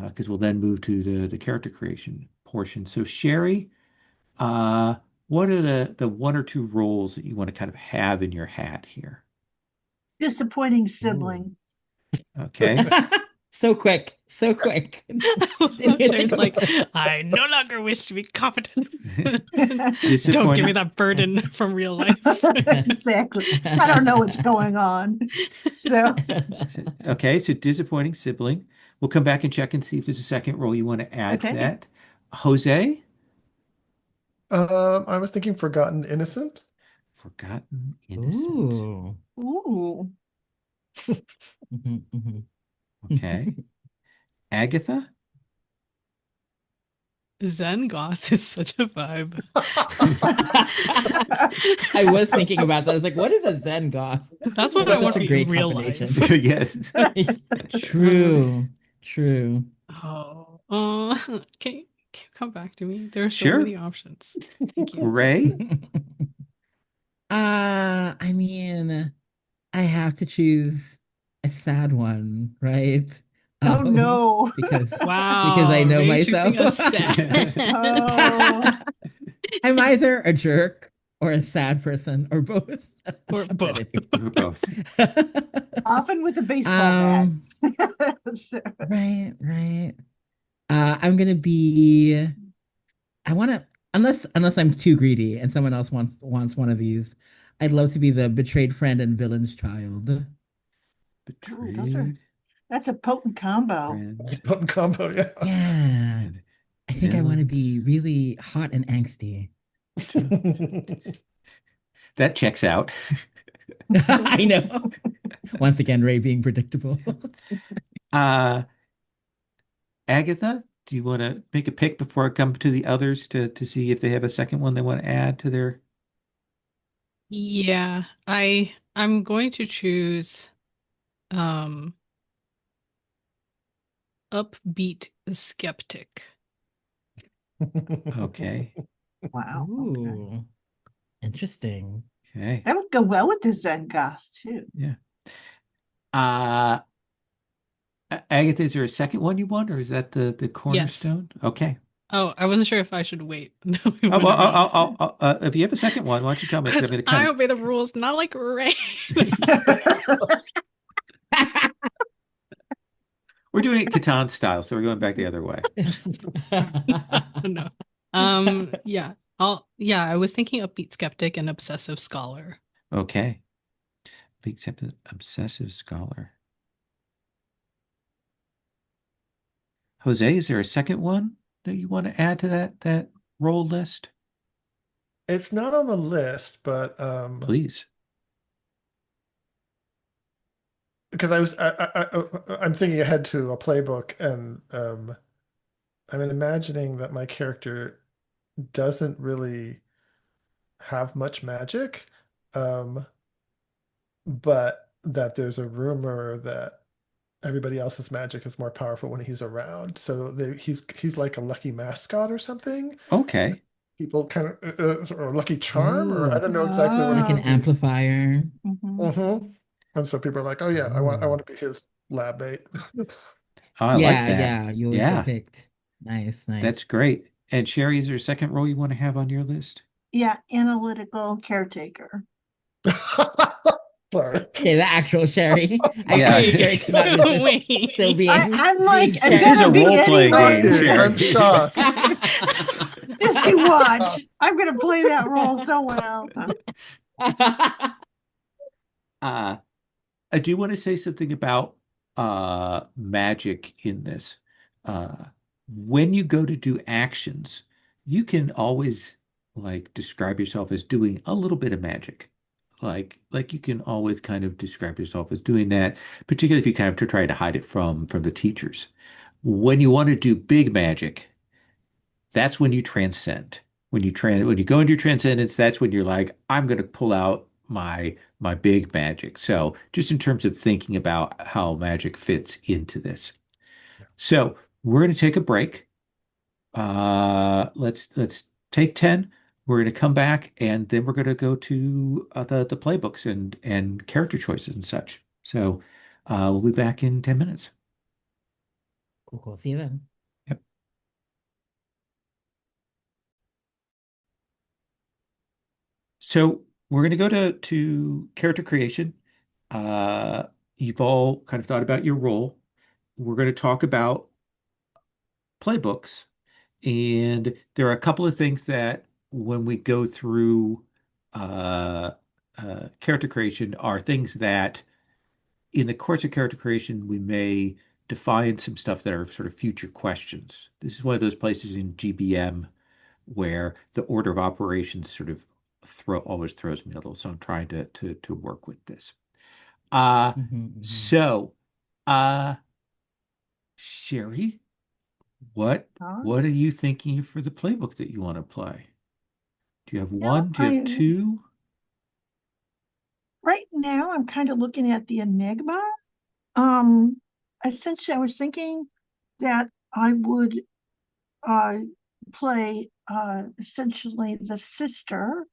because we'll then move to the character creation portion. So Sherry, uh, what are the one or two roles that you want to kind of have in your hat here? Disappointing Ooh. sibling. Okay. So quick, so quick. Didn't even Sherry's think like, about it. I no longer wish to be competent. Don't give me Disappointing. that burden from real life. Exactly. I don't know what's going on. So, Okay, so disappointing sibling. We'll come back and check and see if there's a second role you want to add to okay. that. Jose, I was thinking Forgotten Innocent. forgotten innocent. Ooh. Ooh. Mhm, mhm. Okay. Agatha? Zen goth is such a vibe. I was thinking about that. I was like, what is a Zen goth? That's what I That's want such a to be in great real combination. life. Yes. True, true. Oh, can you come back to me? There are so Sure. many options. Thank you. Ray? I mean, I have to choose a sad one, right? Oh Um, no. because because I Wow, know Ray myself. choosing a sad. Oh, I'm either a jerk or a sad person or both. Or But both. Or both. anyway. often with a baseball bat. Um, So, right, right. I'm gonna be. I want to, unless I'm too greedy and someone else wants one of these. I'd love to be the betrayed friend and villain's child. ooh, Betrayed that's a potent combo. friend Button combo, yeah. Yeah, and I think I want to villains be really hot and angsty. child. That checks out. I know. Once again, Ray being predictable. Uh, Agatha, do you want to make a pick before I come to the others to see if they have a second one they want to add to their Yeah, I'm going to choose um upbeat skeptic. okay. Wow. Okay. Ooh, interesting. Okay. That would go well with the Zen goth too. Yeah. Uh Agatha, is there a second one you want, or is that the Yes. cornerstone? Okay. Oh, I wasn't sure if I should wait until we Oh, went well, around. if you have a second one, why don't you tell me? Because I'm Because going to I kind obey the rules, not like Ray. we're doing it Catan style, so we're going back the other way. No. Yeah. I was thinking upbeat skeptic and obsessive scholar. Okay. Big obsessive scholar. Jose, is there a second one that you want to add to that role list? It's not on the list, but Please. because I'm thinking ahead to a playbook, and I'm imagining that my character doesn't really have much magic, um, but that there's a rumor that everybody else's magic is more powerful when he's around. So he's like a lucky mascot or something. Okay. People kind of or a lucky charm, or I Ooh, don't know exactly what it like an could be. amplifier. Mhm. Hmm. And so people are like, "Oh yeah, I Ooh. want to be his lab mate." I like Yeah, that. yeah, you always get Yeah, picked. Nice, that's nice. great. And Sherry, is there a second role you want to have on your list? Yeah, analytical caretaker. Sorry. Okay, the actual Sherry. I Yeah. created Sherry to not resist still Wait. I'm being like, I'm This is Sherry. a gonna be role-playing game, anybody. Shocking. I'm Sherry. shocked. Just you watch. I'm gonna play that role so well. Uh, I do want to say something about magic in this. Uh, when you go to do actions, you can always like describe yourself as doing a little bit of magic. Like you can always kind of describe yourself as doing that, particularly if you kind of to try to hide it from the teachers. When you want to do big magic, that's when you transcend. When you go into your transcendence, that's when you're like, I'm going to pull out my big magic. So just in terms of thinking about how magic fits into this. So we're going to take a break. Let's take 10. We're going to come back and then we're going to go to the playbooks and character choices and such. So we'll be back in 10 minutes. Cool. See you then. Yep. So we're going to go to character creation. Uh, you've all kind of thought about your role. We're going to talk about playbooks, and there are a couple of things that when we go through uh, character creation are things that in the course of character creation we may define some stuff that are sort of future questions. This is one of those places in GBM where the order of operations sort of always throws me a little. So I'm trying to work with this. Uh Hmm. so uh Sherry, what Huh? what are you thinking for the playbook that you want to play? Do you have Now one? Do you have I two? right now I'm kind of looking at the Enigma. Um, Essentially I was thinking that I would uh play essentially the sister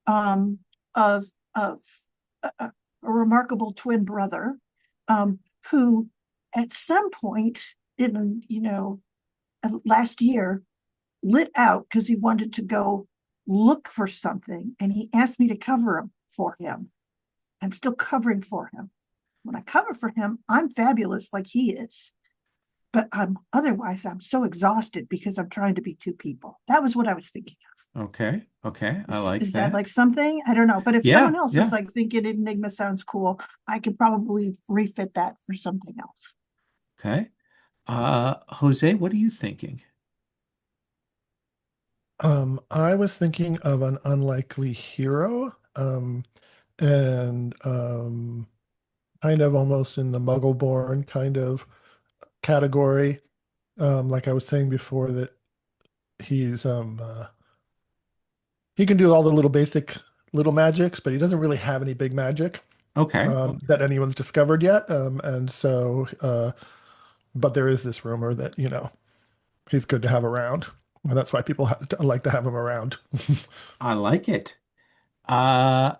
um of a remarkable twin brother who at some point in last year lit out because he wanted to go look for something and he asked me to cover him for him. I'm still covering for him. When I cover for him, I'm fabulous like he is. But I'm so exhausted because I'm trying to be two people. That was what I was thinking Okay, okay, I of. like Is that that. like something? I don't know. But if Yeah, someone else is yeah. like thinking Enigma sounds cool, I could probably refit that for something else. Okay. Jose, what are you thinking? I was thinking of an unlikely hero, and kind of almost in the Muggle-born kind of category. Like I was saying before, that he's he can do all the little basic little magics, but he doesn't really have any big magic Okay. that anyone's discovered yet. And so, but there is this rumor that he's good to have around, and that's why people like to have him around. I like it. Uh,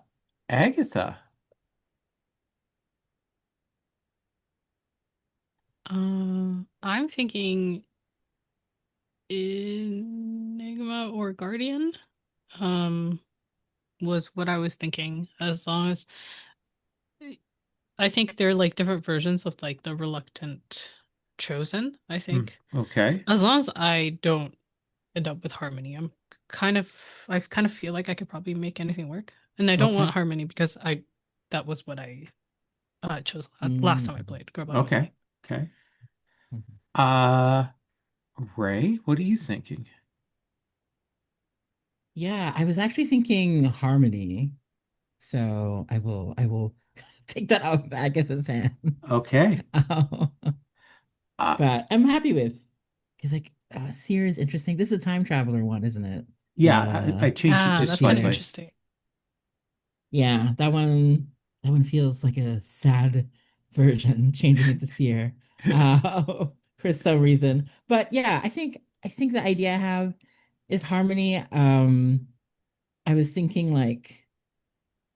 Agatha. I'm thinking Enigma or Guardian. Um, was what I was thinking. As long as I think they're like different versions of like the reluctant chosen, I Hmm, think. okay. As long as I don't end up with Harmony, I kind of feel like I could probably make anything work. And I don't want Okay. Harmony because I that was what I chose last time I Mm-hmm. played Girl Okay. Utena. Okay. Uh, Ray, what are you thinking? Yeah, I was actually thinking harmony. So I will take that out back as a fan. Okay. Um, Uh, but I'm happy with because like Seer is interesting. This is a time traveler one, isn't it? yeah, I The changed it Ah, to that's kind of slightly. Seer. interesting. Yeah, that one feels like a sad version, changing it to Seer for some reason. But yeah, I think the idea I have is harmony. I was thinking like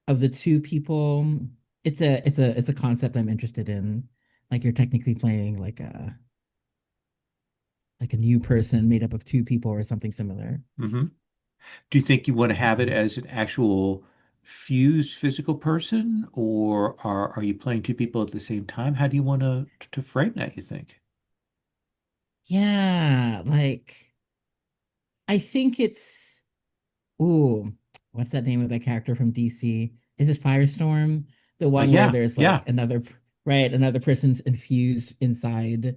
of the two people, it's a concept I'm interested in. Like you're technically playing like a new person made up of two people or something similar. hmm Do you think you want to have it as an actual fused physical person, or are you playing two people at the same time? How do you want to frame that, you think? Yeah, like I think it's ooh, what's that name of that character from DC? Is it Firestorm? The one where Yeah, there's like yeah. another person's infused inside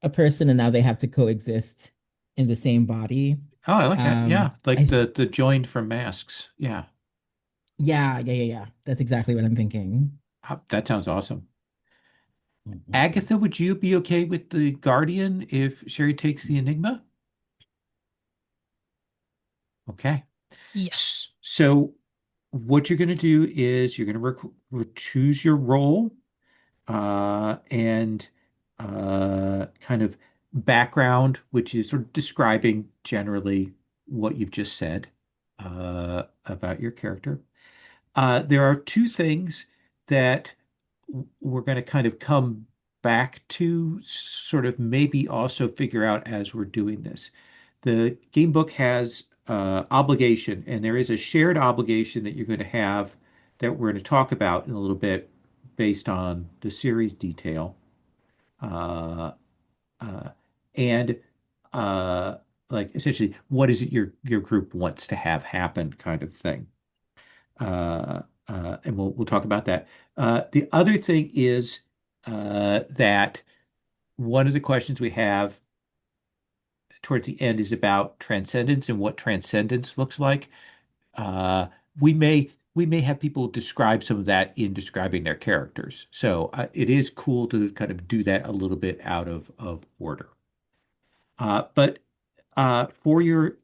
a person and now they have to coexist in the same body. Oh, I like that. Yeah, I like the joined from masks. Yeah. yeah. That's exactly what I'm thinking. That sounds awesome. Mm-mm-mm. Agatha, would you be okay with the Guardian if Sherry takes the Enigma? Okay. Yes. So what you're going to do is you're going to choose your role and kind of background, which is sort of describing generally what you've just said about your character. There are two things that we're going to kind of come back to, sort of maybe also figure out as we're doing this. The game book has obligation, and there is a shared obligation that you're going to have that we're going to talk about in a little bit based on the series detail. Uh, uh, and like essentially, what is it your group wants to have happen, kind of thing. And we'll talk about that. The other thing is that one of the questions we have towards the end is about transcendence and what transcendence looks like. Uh, we may have people describe some of that in describing their characters. So it is cool to kind of do that a little bit out of order. But for your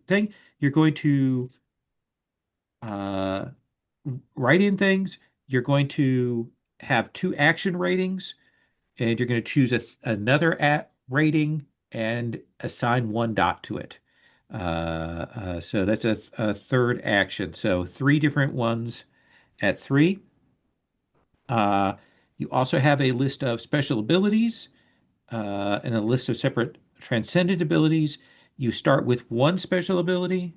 thing, you're going to uh, write in things. You're going to have two action ratings, and you're going to choose another at rating and assign one dot to it. So that's a third action. So three different ones at three. Uh, you also have a list of special abilities and a list of separate transcendent abilities. You start with one special ability,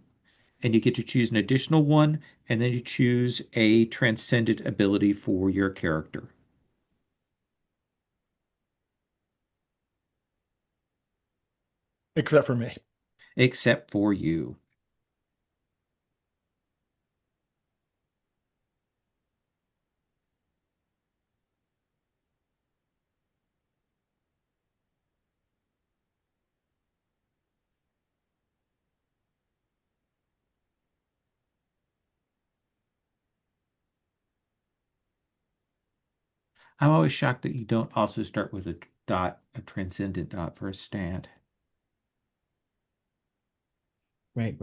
and you get to choose an additional one, and then you choose a transcendent ability for your character, Except for me. except for you. I'm always shocked that you don't also start with a dot, a transcendent dot for a stat. Right.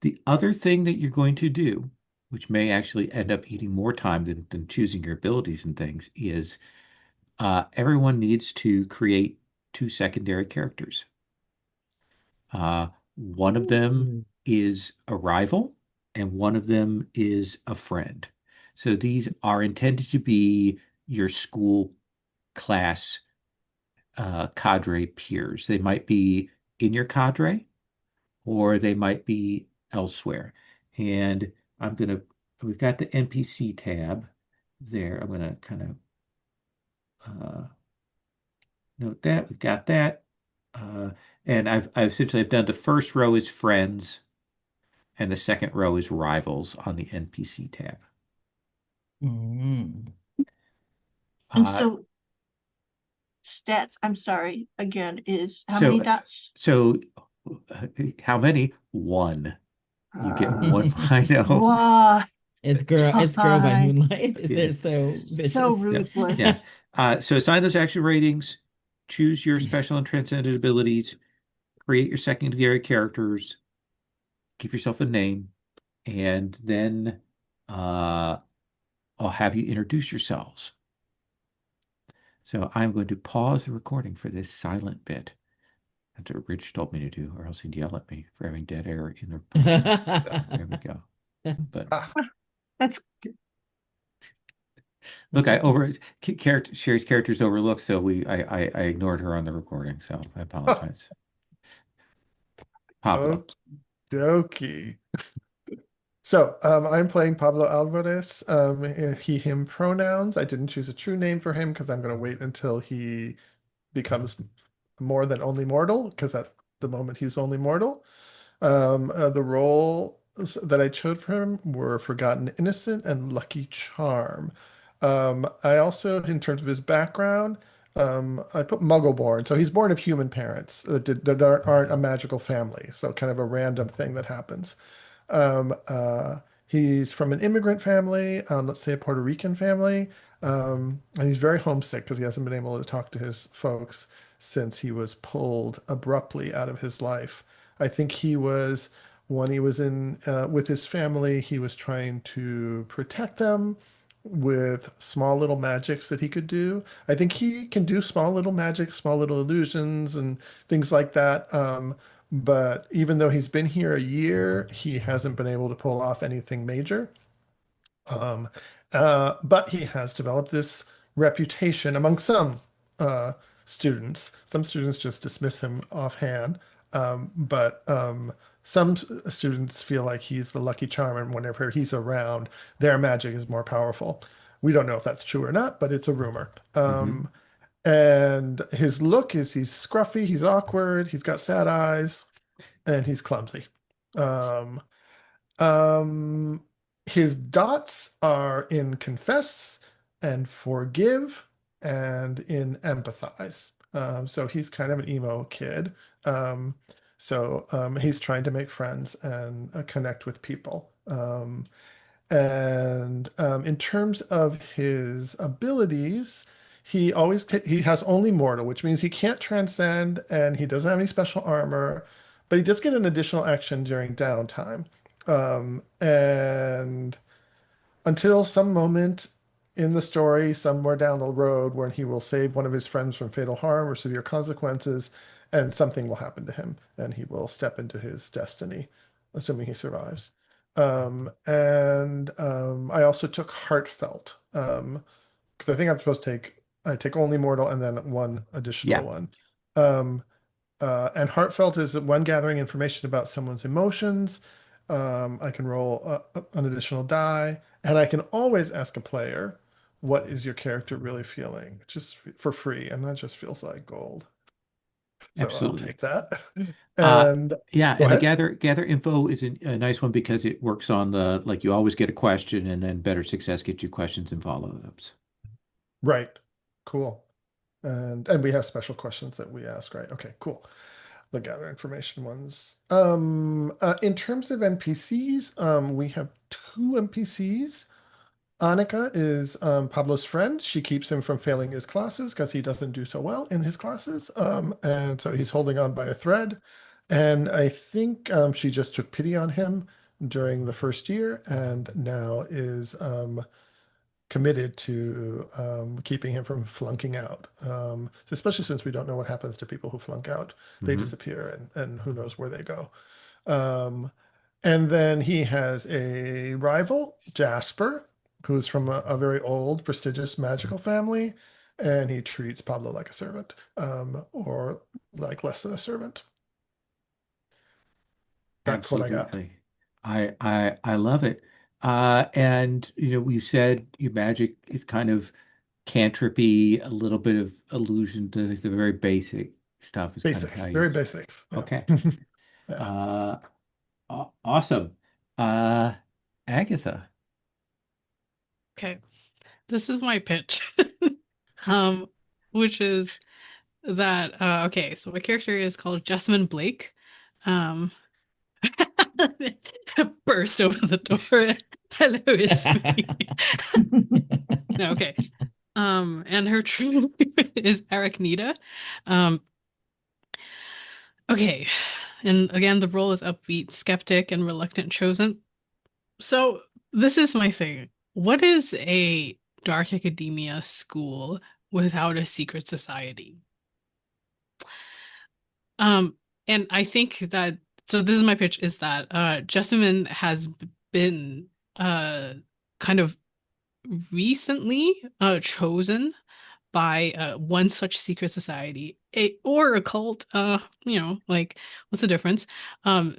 The other thing that you're going to do, which may actually end up eating more time than choosing your abilities and things, is everyone needs to create two secondary characters. One of them Ooh. is a rival, and one of them is a friend. So these are intended to be your school class cadre peers. They might be in your cadre, or they might be elsewhere. And we've got the NPC tab there. I'm gonna kind of note that we've got that. Uh, and I've essentially I've done the first row is friends, and the second row is rivals on the NPC tab. Mm. And Uh, so stats, I'm sorry, again, is how many so, dots? so how many? One. You get Uh, one. I know. why? It's girl by Why? Moonlight. Yeah. They're so So vicious. Yeah. Yeah. ruthless. So assign those action ratings, choose your special and transcendent abilities, create your secondary characters, give yourself a name, and then I'll have you introduce yourselves. So I'm going to pause the recording for this silent bit. That's what Rich told me to do, or else he'd yell at me for having dead air in the process. So there we go. But Ah, That's look, I over character Sherry's character's overlooked, so I ignored her on the recording. So I apologize. Pablo. okie dokie. So, I'm playing Pablo Alvarez. He, him pronouns. I didn't choose a true name for him because I'm going to wait until he becomes more than only mortal, because at the moment he's only mortal. The roles that I chose for him were Forgotten Innocent and Lucky Charm. I also, in terms of his background, I put Muggle-born. So he's born of human parents that aren't a magical family. So kind of a random thing that happens. Um, uh, he's from an immigrant family, let's say a Puerto Rican family, and he's very homesick because he hasn't been able to talk to his folks since he was pulled abruptly out of his life. I think when he was in with his family, he was trying to protect them with small little magics that he could do. I think he can do small little magics, small little illusions, and things like that. But even though he's been here a year, he hasn't been able to pull off anything major. Um, but he has developed this reputation among some uh, students. Some students just dismiss him offhand, but some students feel like he's the lucky charm, and whenever he's around, their magic is more powerful. We don't know if that's true or not, but it's a rumor. Hmm. And his look is he's scruffy, he's awkward, he's got sad eyes, and he's clumsy. Um, um, his dots are in confess and forgive and in empathize. So he's kind of an emo kid. Um, so he's trying to make friends and connect with people. And in terms of his abilities, he has only mortal, which means he can't transcend and he doesn't have any special armor, but he does get an additional action during downtime. And until some moment in the story, somewhere down the road, when he will save one of his friends from fatal harm or severe consequences, and something will happen to him, and he will step into his destiny, assuming he survives. And I also took Heartfelt, because I think I'm supposed to I take only mortal and then one additional Yeah, one. Um, and heartfelt is when gathering information about someone's emotions. I can roll an additional die, and I can always ask a player, "What is your character really feeling?" Just for free, and that just feels like gold. So I'll absolutely. take that. Uh, And yeah, go and the ahead. gather info is a nice one because it works on the like you always get a question, and then better success gets you questions and follow-ups. Right. Cool. And we have special questions that we ask, right? Okay, cool. The gather information ones. In terms of NPCs, we have two NPCs. Annika is Pablo's friend. She keeps him from failing his classes because he doesn't do so well in his classes. And so he's holding on by a thread. And I think she just took pity on him during the first year and now is committed to keeping him from flunking out. Especially since we don't know what happens to people who flunk out. They Hmm. disappear and who knows where they go. Um, and then he has a rival, Jasper, who's from a very old, prestigious magical family, and he treats Pablo like a servant, or like less than a servant. That's what I got. Absolutely. I love it. And we said your magic is kind of cantripy, a little bit of allusion to the very basic stuff is kind of how Basics, you. very basics. Yeah. Okay. Yeah. Awesome. Uh, Agatha. Okay, this is my pitch. Um, which is that okay, so my character is called Jessamine Blake. Um burst over the door. Hello, it's me. No, okay. And her true name is Arachnida. Um, okay. And again, the role is upbeat, skeptic, and reluctant chosen. So this is my thing. What is a dark academia school without a secret society? Um, and I think that so this is my pitch is that Jessamine has been kind of recently chosen by one such secret society or a cult, like what's the difference? Um,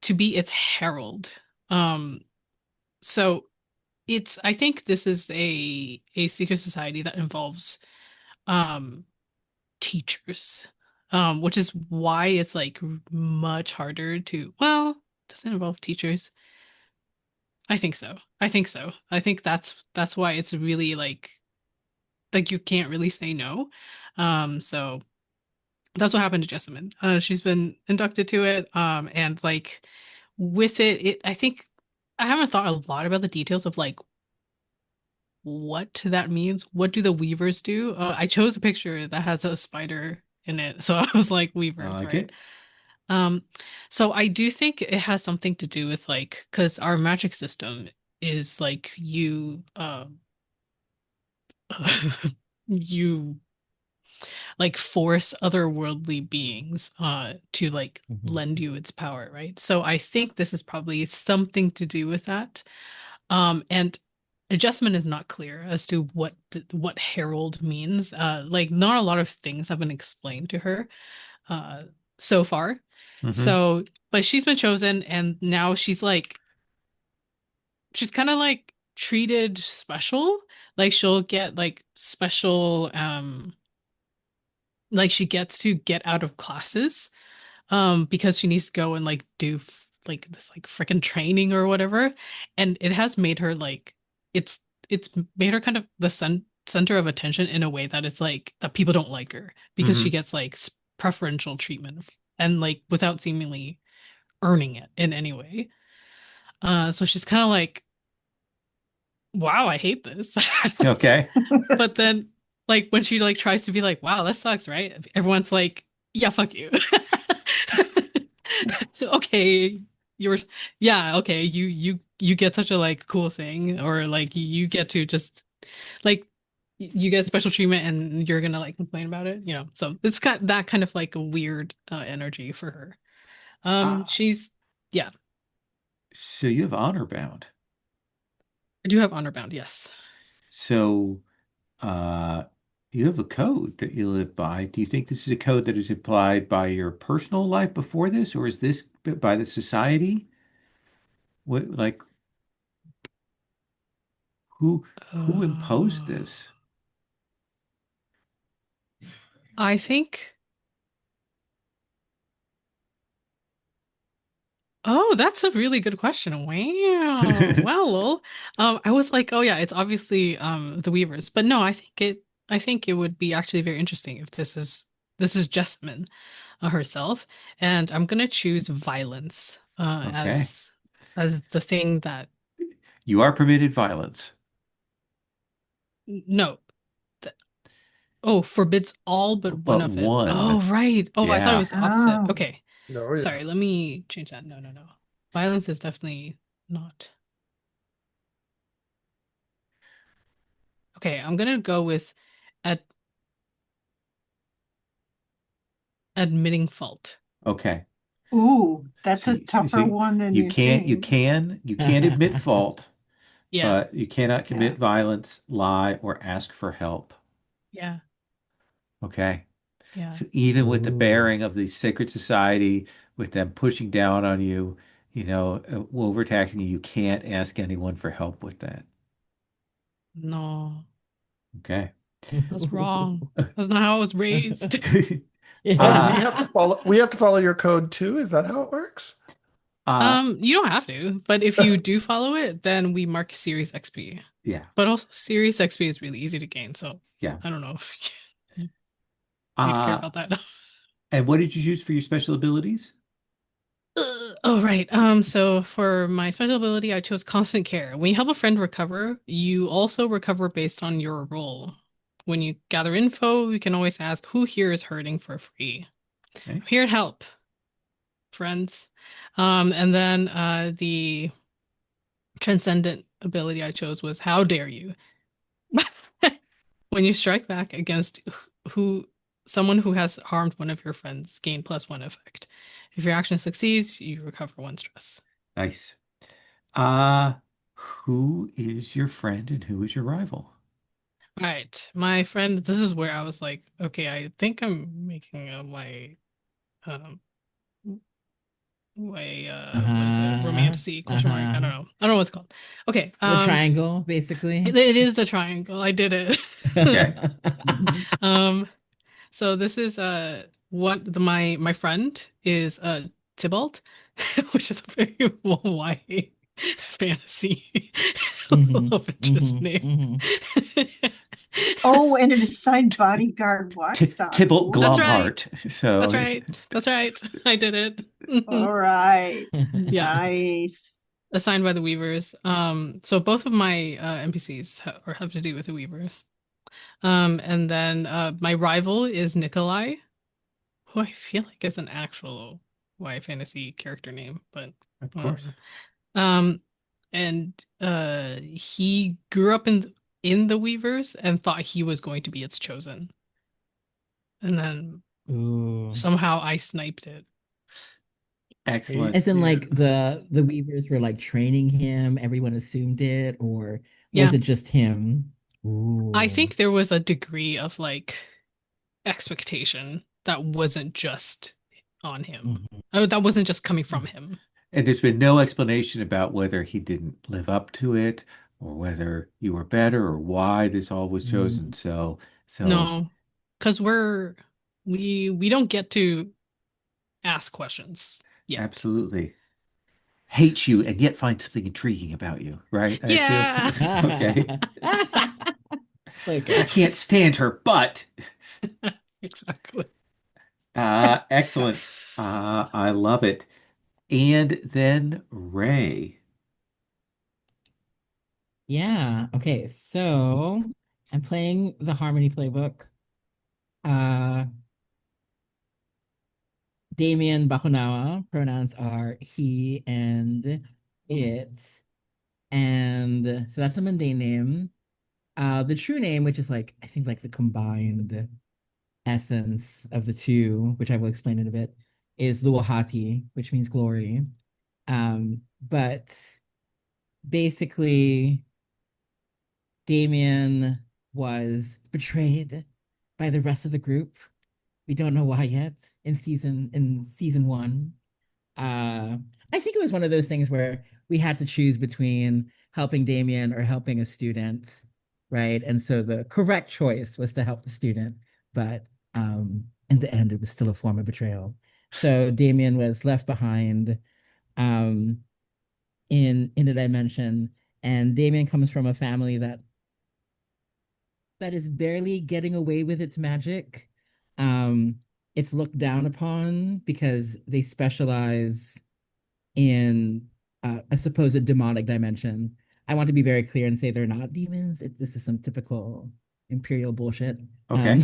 to be its herald. Um, so it's I think this is a secret society that involves um teachers, which is why it's like much harder to, well, does it involve teachers? I think so. I think so. I think that's why it's really like you can't really say no. So that's what happened to Jessamine. She's been inducted to it. And like with it, I think I haven't thought a lot about the details of like what that means. What do the weavers do? I chose a picture that has a spider in it, so I was like I weavers, like right? it. Um, so I do think it has something to do with like because our magic system is like you like force otherworldly beings to like Mhm. lend you its power, right? So I think this is probably something to do with that. And adjustment is not clear as to what herald means. Like not a lot of things have been explained to her uh so far. Hmm. So, but she's been chosen and now she's kind of like treated special. Like she'll get like special like she gets to get out of classes because she needs to go and like do like this like freaking training or whatever, and it has made her like it's it's made her kind of the center of attention in a way that it's like that people don't like her because she Hmm. gets like preferential treatment and like without seemingly earning it in any way. So she's kind of like, wow, I hate this. Okay. But then like when she like tries to be like, wow, that sucks, right? Everyone's like, yeah, fuck you. Okay, you're yeah, okay, you get such a like cool thing or like you get to just like you get special treatment and you're gonna like complain about it, you know. So it's got that kind of like a weird energy for her. Ah, She's yeah, so you have honor bound. I do have honor bound, yes. So uh, you have a code that you live by. Do you think this is a code that is applied by your personal life before this, or is this by the society? What, like, who who imposed Uh, this? I think oh, that's a really good question. Wow. Well, lol. I was like, oh yeah, it's obviously the Weavers. But no, I think it would be actually very interesting if this is Jessamine herself. And I'm gonna choose violence Okay. as the thing that You are permitted violence, no. th- Oh, forbids all but one but of it. one. Oh, right. Oh, I thought it Yeah. was the opposite. Oh, Okay. Oh yeah. Sorry, let me change that. No, no, no. Violence is definitely not. Okay, I'm gonna go with ad admitting fault. Okay. ooh, that's So, a tougher one than you you can't think. you can't admit fault, Yeah, but you cannot Yeah. commit violence, lie, or ask for help. yeah, Okay. yeah. So even with the Ooh. bearing of the secret society, with them pushing down on you, overtaxing you, you can't ask anyone for help with that. No, Okay. that's wrong. That's not how I was raised. So Uh, we have to follow your code too. Is that how it works? You don't have to, but if you do follow it, then we mark Series XP. Yeah. But also Series XP is really easy to gain, so Yeah. I don't know if you'd care about that. And what did you choose for your special abilities? Oh, right. So for my special ability, I chose Constant Care. When you help a friend recover, you also recover based on your role. When you gather info, you can always ask who here is hurting for free. Okay. I'm here to help, friends. And then the transcendent ability I chose was How dare you? When you strike back against who someone who has harmed one of your friends, gain +1 effect. If your action succeeds, you recover 1 stress. Nice. Uh, who is your friend and who is your rival? All right, my friend, this is where I was like, okay, I think I'm making um what is it? Uh-huh. Romantasy question mark. I Uh-huh. don't know. I don't know what it's called. Okay, The triangle, basically. it is the triangle. I did it. Okay. Um, so this is my friend is Tybalt, which is a very YA fantasy Mhm, love interest mhm, name. mhm. Oh, and an assigned bodyguard T watchdog. Tybalt Ooh. That's right. Glomhart. So, That's right. That's right. I did it. All right. Yeah, Nice. assigned by the Weavers. So both of my NPCs have to do with the Weavers. And then my rival is Nikolai, who I feel like is an actual YA fantasy character name, but of I don't course. know. And he grew up in the Weavers and thought he was going to be its chosen, and then Ooh. somehow I sniped it. Excellent. As in, like Dude. the Weavers were like training him, everyone assumed it, or was Yeah, it just him? I Ooh. think there was a degree of like expectation that wasn't just on him. Mhm. Oh, that wasn't just coming from him. And there's been no explanation about whether he didn't live up to it or whether you were better or why this all was chosen. Mhm. So No, because we don't get to ask questions yet. absolutely hate you and yet find something intriguing about you, right? I assume. Yeah. Okay. So I good. can't stand her, but Exactly. excellent. I love it. And then Ray. Yeah. Okay. So I'm playing the Harmony playbook. Uh, Damien Bakunawa. Pronouns are he and it. And so that's a mundane name. The true name, which is like, I think like the combined essence of the two, which I will explain in a bit, is Luahati, which means glory. But basically, Damien was betrayed by the rest of the group. We don't know why yet in season one. Uh, I think it was one of those things where we had to choose between helping Damien or helping a student, right? And so the correct choice was to help the student, but in the end, it was still a form of betrayal. So Damien was left behind um, in a dimension, and Damien comes from a family that is barely getting away with its magic. Um, it's looked down upon because they specialize in a supposed demonic dimension. I want to be very clear and say they're not demons. This is some typical imperial bullshit. Okay.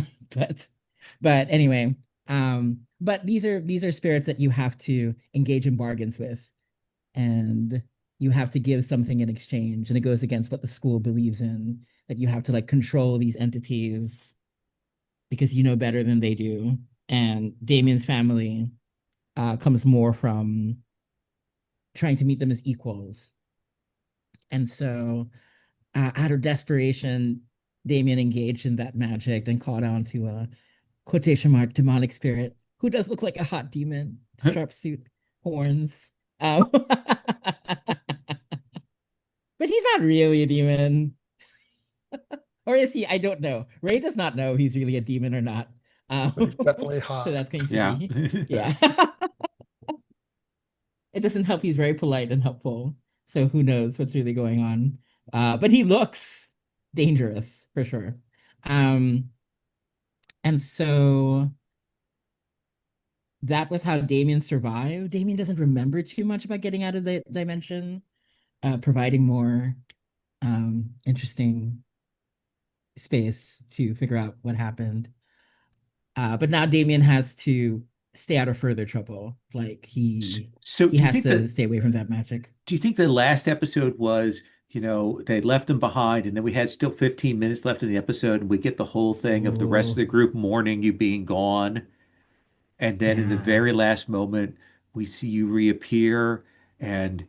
But anyway, but these are spirits that you have to engage in bargains with, and you have to give something in exchange, and it goes against what the school believes in, that you have to like control these entities because you know better than they do. And Damien's family comes more from trying to meet them as equals. And so, out of desperation, Damien engaged in that magic and caught on to a quotation mark demonic spirit who does look like a hot demon, sharp suit, horns. But he's not really a demon. Or is he? I don't know. Ray does not know if he's really a demon or not. But he's definitely So hot. that's going to Yeah. be, yeah. it doesn't help. He's very polite and helpful. So who knows what's really going on? But he looks dangerous for sure. Um, and so that was how Damien survived. Damien doesn't remember too much about getting out of the dimension, providing more interesting space to figure out what happened. But now Damien has to stay out of further trouble. Like So he do you has think to that stay away from that magic. do you think the last episode was, they left him behind and then we had still 15 minutes left in the episode and we get the whole thing of the rest of Oh, the group mourning you being gone. And then in the yeah. very last moment, we see you reappear and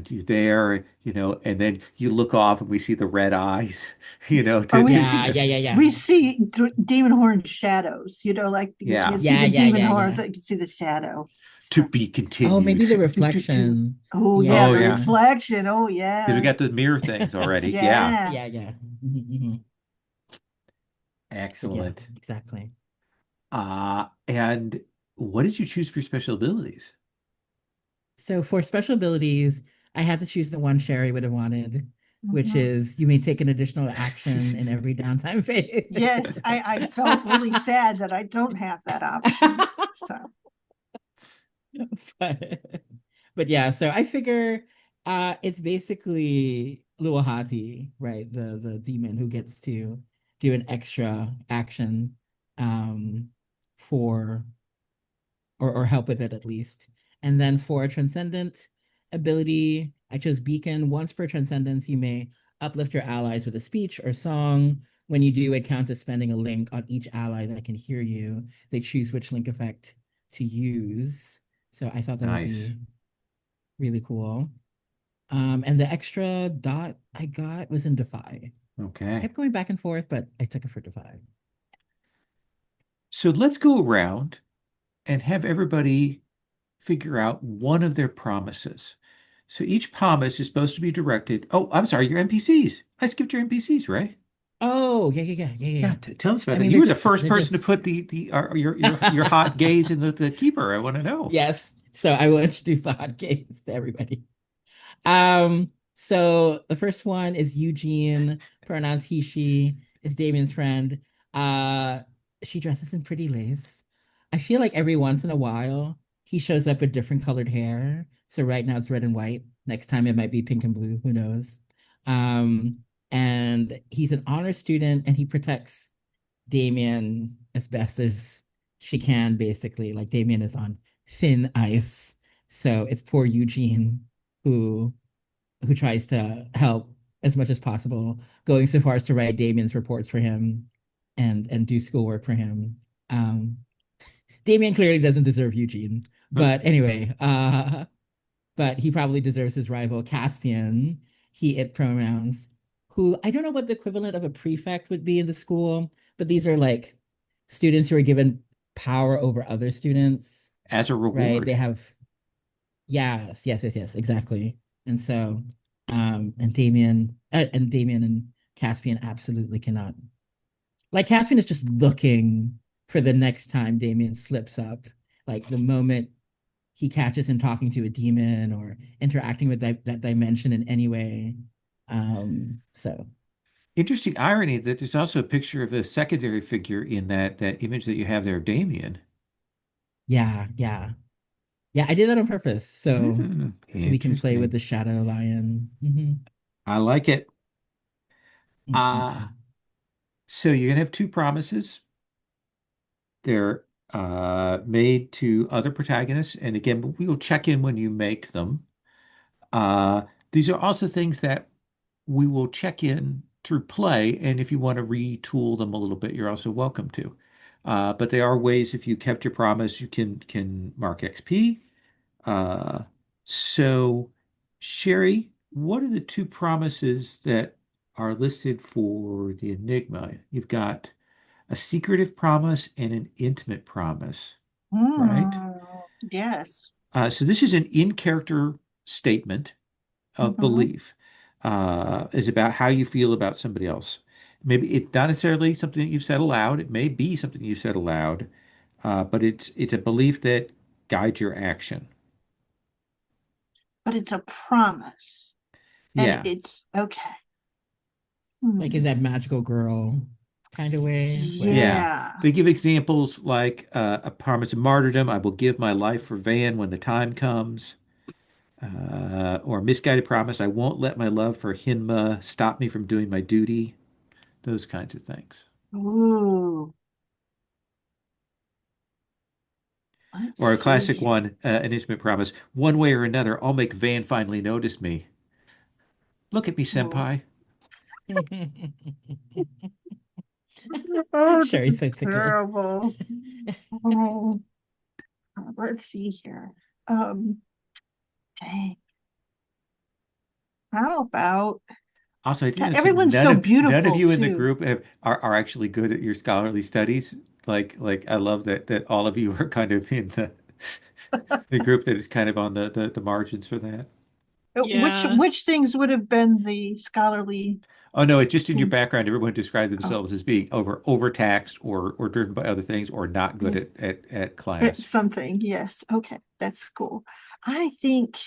you're there, and then you look off and we see the red eyes, Or we Yeah, see yeah, yeah, yeah. we see demon horn shadows, like you yeah, can't see Yeah, the yeah, demon yeah, horns, yeah. but you can see the shadow. to So, be Oh, continued. maybe the do. reflection. Oh yeah, Oh the yeah, Yeah. reflection. Oh because we yeah. got the mirror things already. Yeah, Yeah. Yeah, yeah. Mhm. Yeah, excellent. exactly. And what did you choose for your special abilities? So for special abilities, I had to choose the one Sherry would have wanted, which Mhm. is you may take an additional action in every downtime phase. Yes, I felt really sad that I don't have that option. So but, but yeah, so I figure it's basically Luahati, right? The demon who gets to do an extra action um for or help with it at least. And then for a transcendent ability, I chose Beacon. Once per transcendence, you may uplift your allies with a speech or song. When you do, it counts as spending a link on each ally that can hear you. They choose which link effect to use. So I thought that would Nice. be really cool. And the extra dot I got was in Defy. I Okay. kept going back and forth, but I took it for Defy. So let's go around and have everybody figure out one of their promises. So each promise is supposed to be directed. Oh, I'm sorry, your NPCs. I skipped your NPCs, right? Oh, yeah, yeah, yeah, yeah, yeah. Yeah, Yeah. tell us about I that. mean, You were the first they're person to just put the your hot gaze in the keeper. I want to know. yes. So I will introduce the hotcakes to everybody. So the first one is Eugene, pronounced he, she, is Damien's friend. Uh, she dresses in pretty lace. I feel like every once in a while he shows up with different colored hair. So right now it's red and white. Next time it might be pink and blue. Who knows? Um, and he's an honor student and he protects Damien as best as she can, basically. Like Damien is on thin ice. So it's poor Eugene who tries to help as much as possible, going so far as to write Damien's reports for him and do schoolwork for him. Um, Damien clearly doesn't deserve Eugene, but anyway, but he probably deserves his rival Caspian, he it pronouns, who I don't know what the equivalent of a prefect would be in the school, but these are like students who are given power over other students, As a right? They reward. have yes, yes, yes, yes, exactly. And so, and Damien and Caspian absolutely cannot. Like Caspian is just looking for the next time Damien slips up. Like the moment he catches him talking to a demon or interacting with that dimension in any way. So Interesting irony that there's also a picture of a secondary figure in that image that you have there of Damien. yeah, yeah, yeah. I did that on purpose, so we can play with Interesting. the shadow lion. I like it. Mm-hmm. Uh, so you're gonna have two promises. They're made to other protagonists, and again, we will check in when you make them. Uh, these are also things that we will check in through play, and if you want to retool them a little bit, you're also welcome to. But there are ways if you kept your promise, you can mark XP. Uh, so, Sherry, what are the two promises that are listed for the Enigma? You've got a secretive promise and an intimate promise, right? yes. So this is an in-character statement of Hmm. belief, is about how you feel about somebody else. Maybe it's not necessarily something that you've said aloud. It may be something you've said aloud, but it's a belief that guides your action. but it's a promise. And Yeah. it's okay. Like in Hmm. that magical girl kind of way, where Yeah. Yeah. They give examples like a promise of martyrdom. I will give my life for Van when the time comes. Or misguided promise. I won't let my love for Hinma stop me from doing my duty. Those kinds of things. Ooh, let's Or a see classic here. one, an intimate promise. One way or another, I'll make Van finally notice me. Look at me, Oh, senpai. oh, this Sherry is so tickle. terrible. Oh, let's see here. Um, dang. How about Also, I God, didn't say everyone's so none of beautiful you in the too. group are actually good at your scholarly studies. Like I love that all of you are kind of in the group that is kind of on the margins for that. Which Yeah. which things would have been the scholarly Oh no, it's just in your things? background. Everyone described Oh, themselves as being overtaxed or driven by other things or not good yes, at it's class. something. Yes. Okay, that's cool. I think.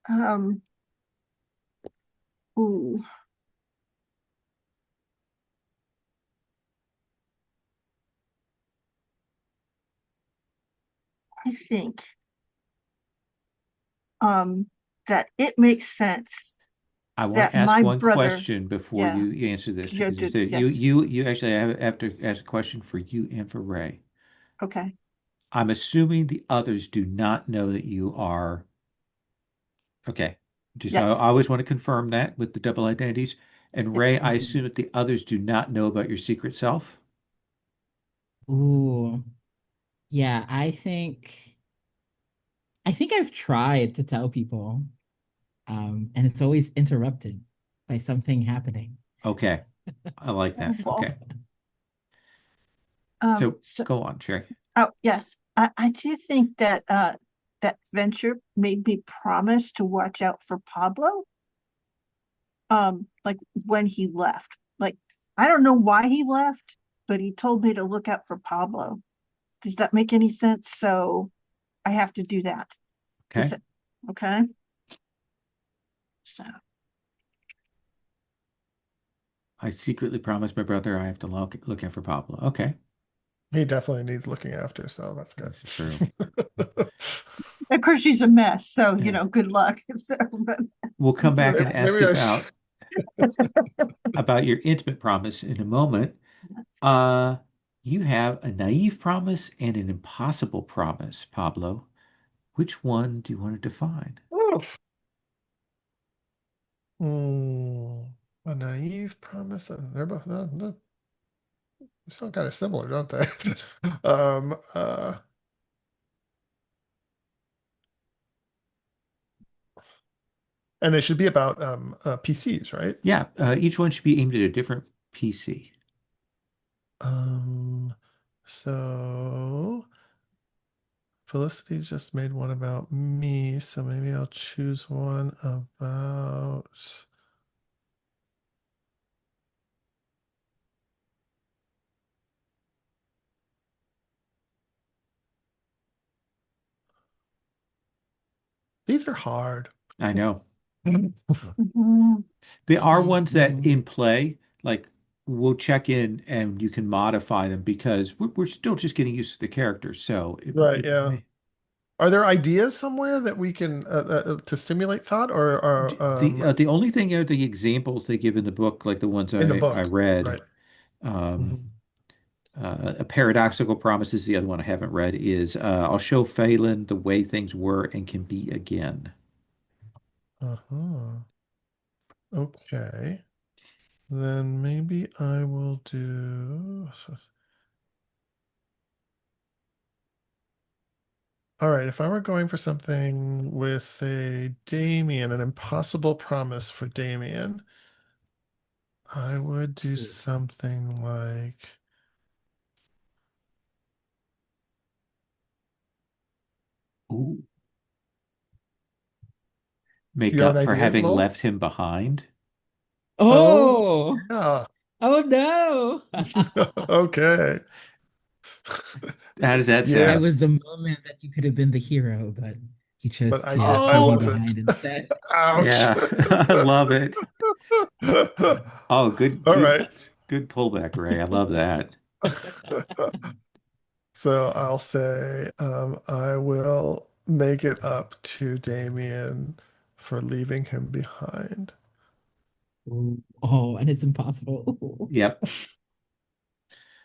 Um. Ooh, I think. Um. That it makes sense I want to that ask my one brother. question before Yeah. you answer this You because you did. said Yes. you actually have to ask a question for you and for Ray. Okay. I'm assuming the others do not know that you are okay. Just I Yes. always want to confirm that with the double identities. And Yes. Ray, I assume that the others do not know about your secret self. Ooh, yeah, I think I've tried to tell people, and it's always interrupted by something happening. Okay, I like that. Wonderful. Okay, so So, go on, Sherry. oh yes, I do think that that Venture made me promise to watch out for Pablo. Like when he left. Like I don't know why he left, but he told me to look out for Pablo. Does that make any sense? So I have to do that. Does Okay, that okay? So I secretly promised my brother I have to look out for Pablo. Okay, He definitely needs looking after, so that's this is true. good. of course she's a mess, so Yeah, good luck. So, but we'll come back and ask Maybe I should. about your intimate promise in a moment. Uh, you have a naive promise and an impossible promise, Pablo. Which one do you want to define? Oof. Hmm. A naive promise, and they're both they sound kind of similar, don't they? Um, uh, and they should be about PCs, right? Yeah, each one should be aimed at a different PC. Um, so Felicity just made one about me, so maybe I'll choose one about. These are hard. I know. mhm. There are ones that Mhm. in play, like we'll check in and you can modify them because we're still just getting used to the characters. So Right, it yeah. may, Are there ideas somewhere that we can to stimulate thought, or the only thing are the examples they give in the book, like the ones in the I book? read. Right. Um, Mhm. a paradoxical promise is the other one I haven't read. Is I'll show Phelan the way things were and can be again. Uh-huh. Okay. Then maybe I will do. All right, if I were going for something with, say, Damien, an impossible promise for Damien, I would do something like, Ooh. Make you have an up for idea, having Lowell? left him behind. Oh, Oh, yeah. oh no. Okay. How does that That Yeah. sound? was the moment that you could have been the hero, but He chose but to I leave me Oh, wasn't. behind instead. Ouch. yeah. I love it. Oh, All right. good pullback, Ray. I love that. So I'll say I will make it up to Damien for leaving him behind. Ooh. Oh, and it's impossible. Yep.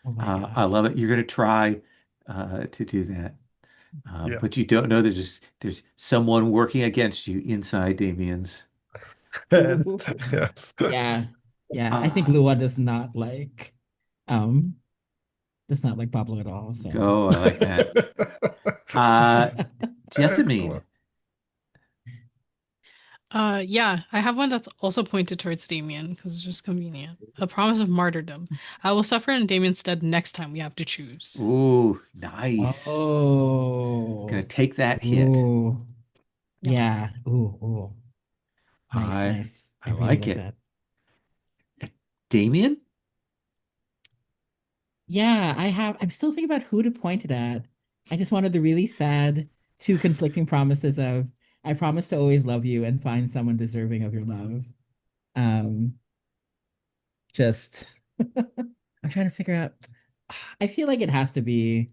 Oh my I gosh. love it. You're going to try to do that. Yeah. But you don't know there's someone working against you inside Damien's. And Ooh. yes. Yeah. Yeah. I think Uh, Lua um does not like Pablo at all. So Go. I like that. Uh, Jessamine. Excellent. Yeah, I have one that's also pointed towards Damien because it's just convenient. A promise of martyrdom. I will suffer in Damien's stead next time we have to choose. Ooh, nice. Gonna oh. take that hit. Ooh. Yep. Yeah. Ooh. Ooh. Nice, I nice. I I really like like it. that. Damien? Yeah, I'm still thinking about who to point it at. I just wanted the really sad two conflicting promises of I promise to always love you and find someone deserving of your love. Um, just I'm trying to figure out. I feel like it has to be,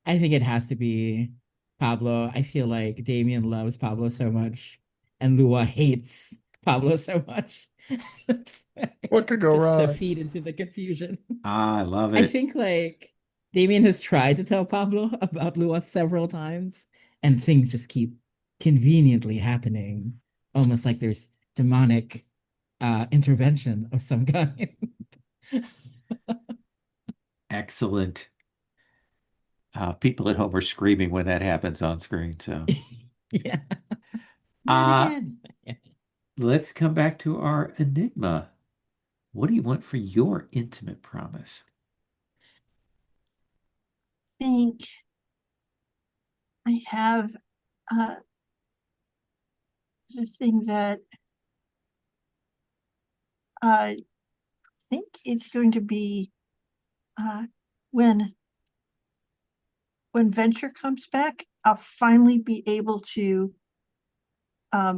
I think it has to be Pablo. I feel like Damien loves Pablo so much and Lua hates Pablo so much. What could go Just to wrong? feed into the confusion. I love I it. think like Damien has tried to tell Pablo about Lua several times, and things just keep conveniently happening, almost like there's demonic intervention of some kind. Excellent. People at home are screaming when that happens on screen. So, Yeah, not uh, again. let's come back to our enigma. What do you want for your intimate promise? think I have uh, the thing that I think it's going to be uh, when Venture comes back, I'll finally be able to I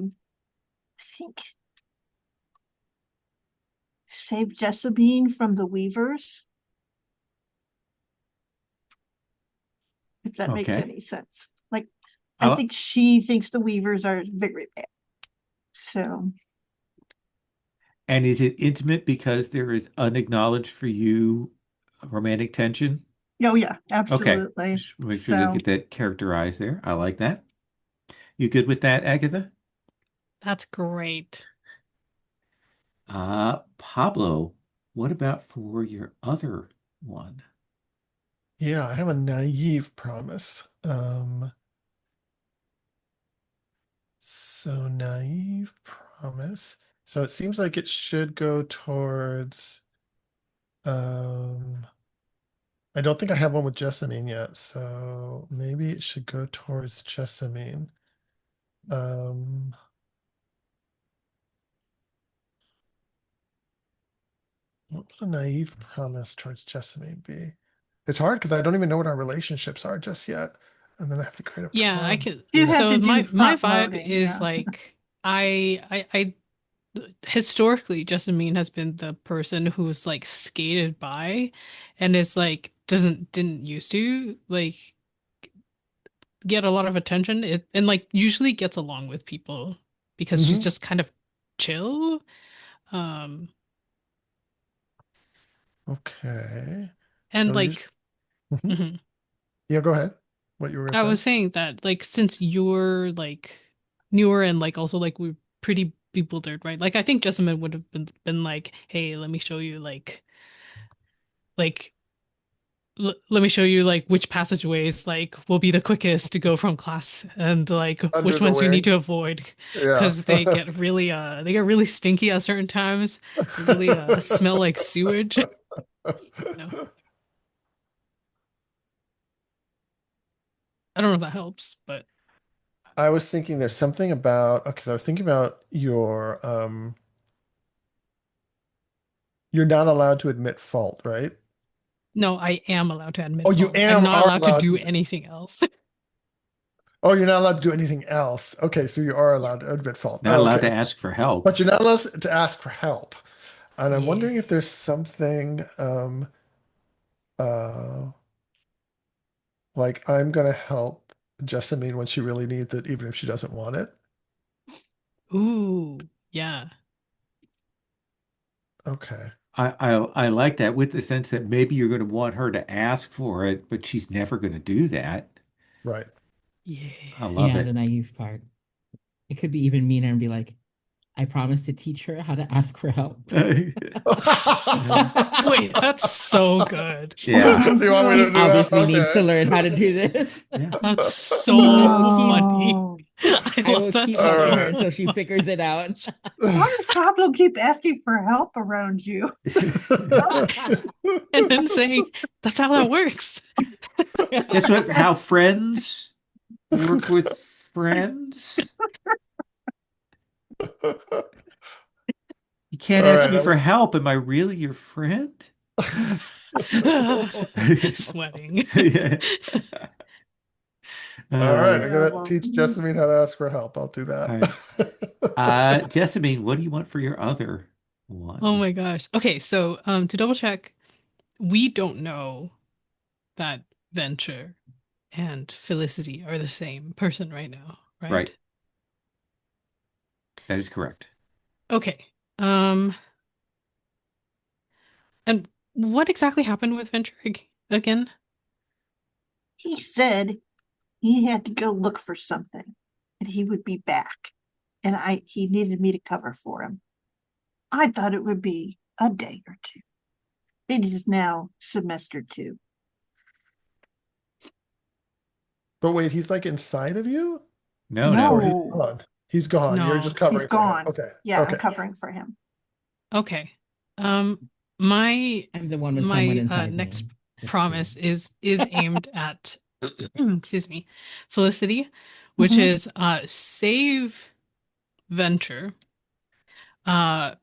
think save Jessamine from the Weavers, if that makes Okay. any sense. Like I Oh, think she thinks the Weavers are very bad. So and is it intimate because there is unacknowledged for you romantic tension? oh yeah, Okay. absolutely. Just make sure to So get that characterized there. I like that. You good with that, Agatha? That's great. Pablo, what about for your other one? Yeah, I have a naive promise. So naive promise. So it seems like it should go towards um I don't think I have one with Jessamine yet, so maybe it should go towards Jessamine. Um what would a naive promise towards Jessamine be? It's hard because I don't even know what our relationships are just yet. And then I have to create a Yeah, I prom. could. you have Yeah. to So do my front vibe loading, is yeah. like I historically Jessamine has been the person who's like skated by and is like didn't used to like get a lot of attention and like usually gets along with people because she's Hmm. just kind of chill. Um Okay. and So you like Mhm. mhm. Yeah, go ahead. What you were I gonna was saying that like since you're like newer and like also like we're pretty bewildered, right? Like I think Jessamine would have been like, hey, let me show you like let me show you like which passageways like will be the quickest to go from class and like under which the ones you need wing. to avoid Yeah. because they get really stinky at certain times. They really smell like sewage. You know, I don't know if that helps, but I was thinking there's something about because I was thinking about you're not allowed to admit fault, right? no, I am allowed to admit Oh, you fault. I'm am not are allowed to allowed do to. anything else. Oh, you're not allowed to do anything else. Okay, so you are allowed to admit fault. Not Oh, allowed to okay. ask for help. But you're not allowed to ask for help. And I'm Yeah. wondering if there's something uh like I'm gonna help Jessamine when she really needs it, even if she doesn't want it. Ooh, yeah. Okay. I like that with the sense that maybe you're going to want her to ask for it, but she's never going to do that. Right. Yeah. I love Yeah, the it. naive part. It could be even meaner and be like, I promise to teach her how to ask for help. Wait, that's so good. Yeah. Do you want me She to do that? obviously needs to Okay. learn how to do this. Yeah. That's I so will keep funny. No. I I love will that keep All helping so her right. until she much. figures it out. Why does Pablo keep asking for help around you? And then saying, that's how that works. That's what how friends work with friends. You can't All ask right. me for help. Am I really your friend? Sweating. Yeah. All right. Uh, I'm gonna Terrible. teach Jessamine how to ask for help. I'll do all that. right. Jessamine, what do you want for your other Oh one? my gosh. Okay, so to double check, we don't know that Venture and Felicity are the same person right now, Right. right? That is correct. Okay. Um, and what exactly happened with Venture again? He said he had to go look for something and he would be back. And he needed me to cover for him. I thought it would be a day or two. It is now semester 2. But wait, he's like inside of you? No, Or no. he's No, gone? He's gone. You're just No. he's covering for him. gone. Okay. Yeah, I'm Okay. covering for him. Okay. My I'm the one with someone my inside me. next Just to promise is aimed at excuse me, Felicity, which Mhm. is save Venture uh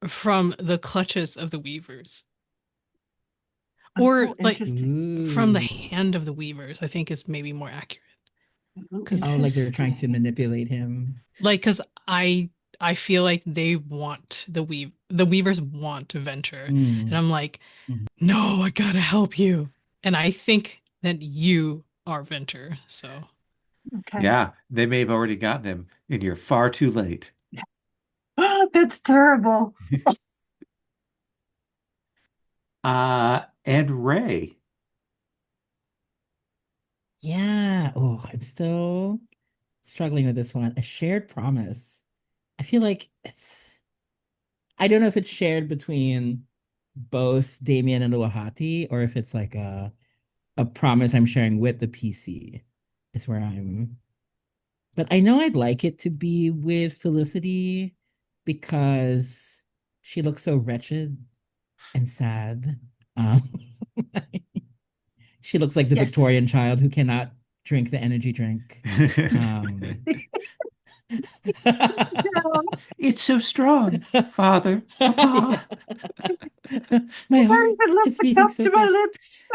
from the clutches of the Weavers. Or Oh, like interesting. from the ooh. hand of the Weavers, I think is maybe more accurate. Ooh, Because Oh, like they're trying to interesting. manipulate him. because I feel like they want the Weavers want to venture. And Mm. I'm like, Mhm. no, I gotta help you. And I think that you are Venture. So Okay. Yeah, they may have already gotten him, and you're far too late. That's terrible. And Ray. Yeah. Oh, I'm still struggling with this one. A shared promise. I feel like I don't know if it's shared between both Damien and Luahati or if it's like a promise I'm sharing with the PC is where but I know I'd like it to be with Felicity because she looks so wretched and sad. Um, she looks like the Yes. Victorian child who cannot drink the energy drink. Um, It's so strong, Father, Papa. My Why heart did I lift is the beating cup so to my fast. lips?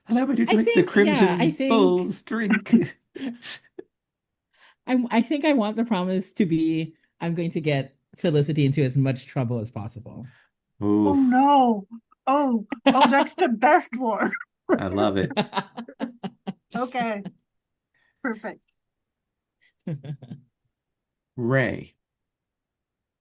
Allow me to I drink the think, yeah, I Crimson think Bull's drink. I think I want the promise to be I'm going to get Felicity into as much trouble as possible. Oh Ooh, no. Oh, that's the best one. I love it. Okay, perfect. Ray.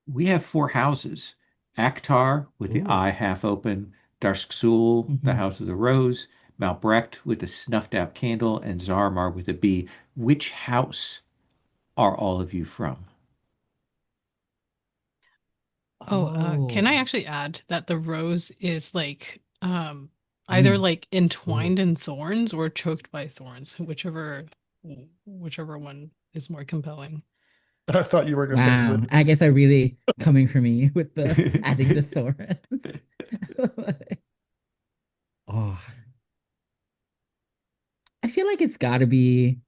We have four houses. Aktar with the Ooh. eye half open, Darsksul, the Mhm. house of the rose, Malbrecht with the snuffed out candle, and Zarmar with a bee. Which house are all of you from? oh, can I Oh. actually add that the rose is like either Mm. like Ooh. entwined in thorns or choked by thorns, whichever one is more compelling. I thought you were gonna say Wow. Lily. I guess they're really coming for me with the adding the thorns. Oh, I feel like it's got to be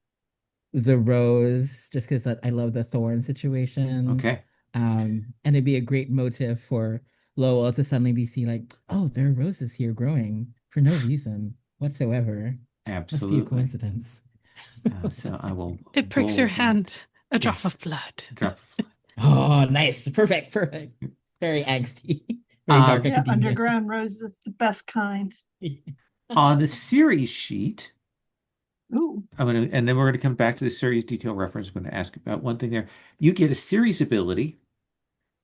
the rose just because I love the thorn situation. Okay. And it'd be a great motive for Lowell to suddenly be seen like, oh, there are roses here growing for no reason. whatsoever. Must be a Absolutely. coincidence. So I will It pricks your boldly, hand. A drop yes, of blood. drop. Oh, nice. Perfect, perfect. Very angsty. Very Uh, dark Yeah, academia. underground rose is the best kind. on the series sheet, Ooh. and then we're gonna come back to the series detail reference. I'm gonna ask about one thing there. You get a series ability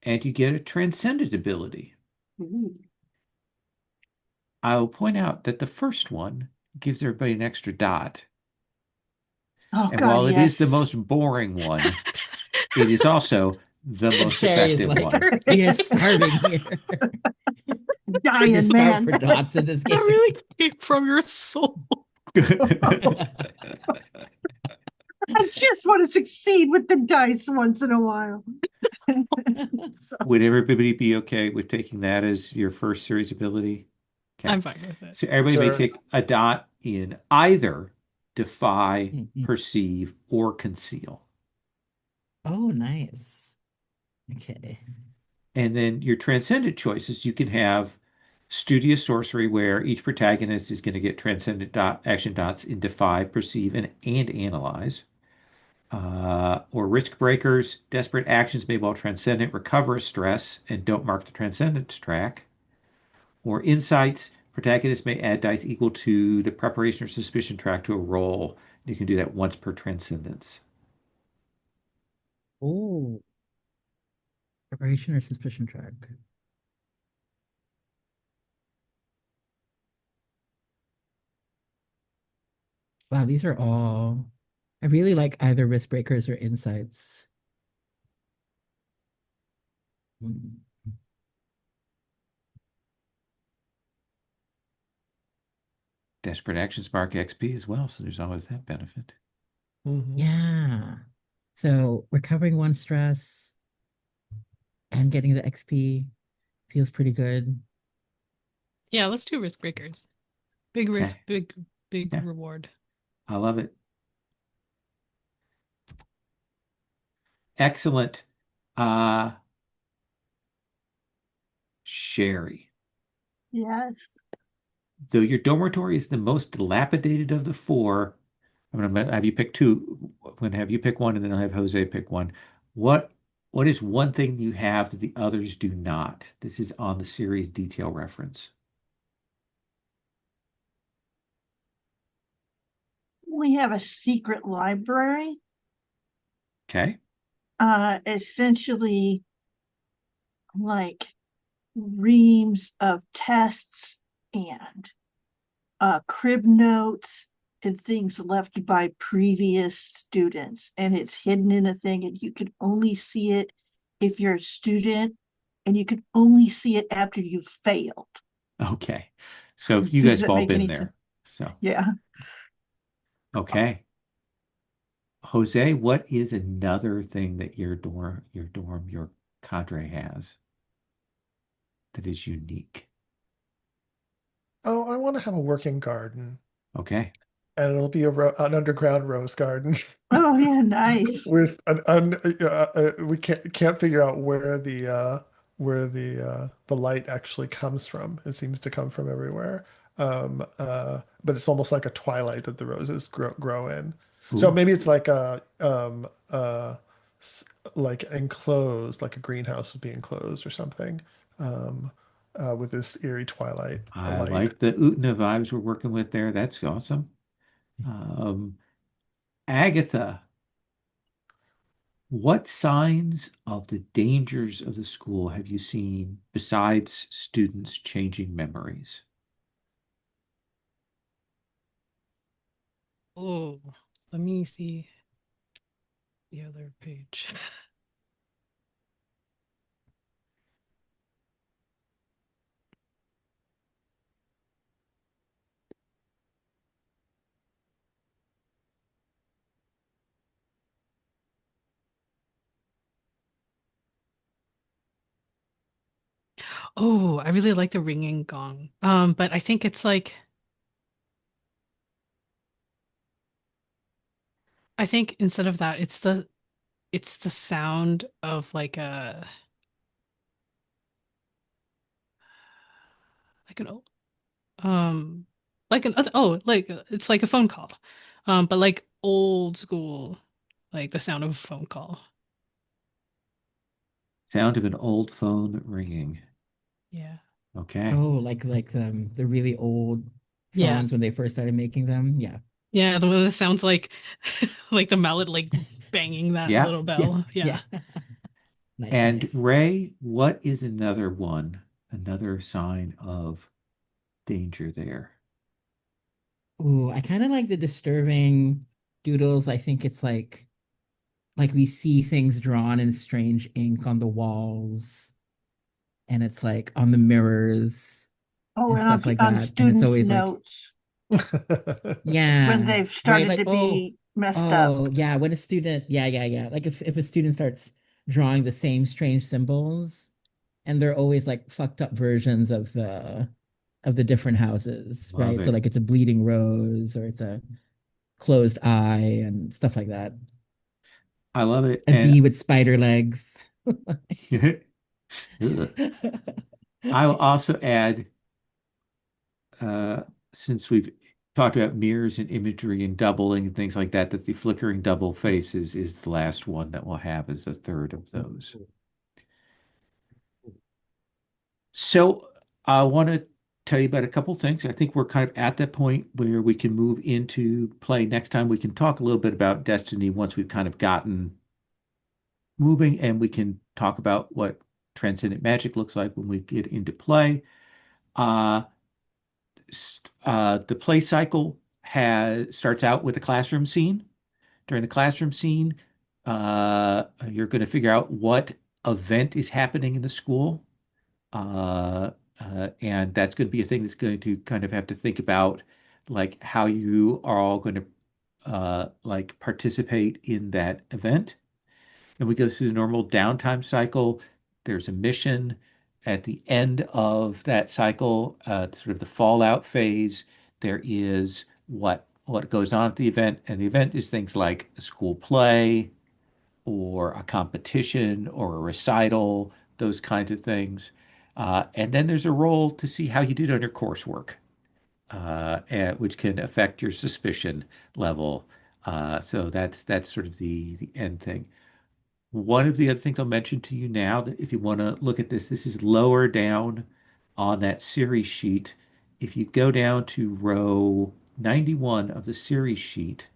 and you get a transcendent ability. Ooh. I will point out that the first one gives everybody an extra dot. Oh And God, while it is the yes. most boring one, it is also the most Sherry is effective like, one. we are starving here. We are Dying starved man. for dots in this That game. really came from your soul. I just want to succeed with the dice once in a while. So, Would everybody be okay with taking that as your first series ability? Okay. I'm fine with it. So everybody may Sure. take a dot in either defy, Mhm. perceive, or conceal. Oh, nice. Okay. And then your transcendent choices, you can have studious sorcery, where each protagonist is going to get transcendent action dots in defy, perceive, and analyze. Or risk breakers, desperate actions made while transcendent recover a stress and don't mark the transcendence track. Or insights, protagonists may add dice equal to the preparation or suspicion track to a roll. You can do that once per transcendence. Oh, preparation or suspicion track. Wow, these are all. I really like either risk breakers or insights. Mm. Desperate actions mark XP as well, so there's always that benefit. Mhm. Yeah. So recovering one stress and getting the XP feels pretty good. Yeah, let's do risk breakers. Big risk, Okay. big Yeah, reward. I love it. Excellent. Uh, Sherry. yes. Though your dormitory is the most dilapidated of the four, I'm going to have you pick two. I'm going to have you pick one, and then I'll have Jose pick one. What what is one thing you have that the others do not? This is on the series detail reference. We have a secret library, Okay. essentially like reams of tests and crib notes and things left by previous students. And it's hidden in a thing, and you can only see it if you're a student, and you can only see it after you've failed. Okay. So you Does guys have that all make been any sense? there. So, Yeah. okay. Jose, what is another thing that your cadre has that is unique? Oh, I want to have a working garden, Okay. and it'll be an underground rose garden Oh, yeah, nice. with we can't figure out where the light actually comes from. It seems to come from everywhere. But it's almost like a twilight that the roses grow in. So Ooh, maybe it's like s- like enclosed, like a greenhouse would be enclosed or something. Um, with this eerie twilight I light. like the Utena vibes we're working with there. That's awesome. Um, Agatha, what signs of the dangers of the school have you seen besides students changing memories? Oh, let me see the other page. Oh, I really like the ringing gong. But I think it's like I think instead of that, it's the sound of like an um like an oh, like it's like a phone call, but like old school, like the sound of a phone call. Sound of an old phone ringing. Yeah. Okay. Oh, like the really old Yeah. phones when they first started making them. Yeah. Yeah, the one that sounds like like the mallet like banging that Yeah. little Yeah. bell. Yeah. Yeah. Nice, And nice. Ray, what is another one? Another sign of danger there. Ooh, I kind of like the disturbing doodles. I think it's like we see things drawn in strange ink on the walls, and it's like on the mirrors Oh, and and stuff like on that. And it's students' always like, notes when yeah, they've right, started like, to be messed up. oh yeah, when a student, yeah, yeah, yeah. Like if a student starts drawing the same strange symbols, and they're always like fucked up versions of the different houses, Love right? So it. like it's a bleeding rose or it's a closed eye and stuff like that. I love it. A And bee with spider legs. Ugh. I'll also add, uh, since we've talked about mirrors and imagery and doubling and things like that, that the flickering double faces is the last one that we'll have as a third of those. So I want to tell you about a couple things. I think we're kind of at that point where we can move into play. Next time we can talk a little bit about Destiny once we've kind of gotten moving, and we can talk about what Transcendent Magic looks like when we get into play. Uh, the play cycle has starts out with a classroom scene. During the classroom scene, you're going to figure out what event is happening in the school. Uh, and that's going to be a thing that's going to kind of have to think about like how you are all going to like participate in that event. And we go through the normal downtime cycle. There's a mission at the end of that cycle, sort of the fallout phase. There is what goes on at the event, and the event is things like a school play or a competition or a recital, those kinds of things. And then there's a role to see how you did on your coursework, which can affect your suspicion level. So that's sort of the end thing. One of the other things I'll mention to you now, that if you want to look at this, this is lower down on that series sheet. If you go down to row 91 of the series sheet,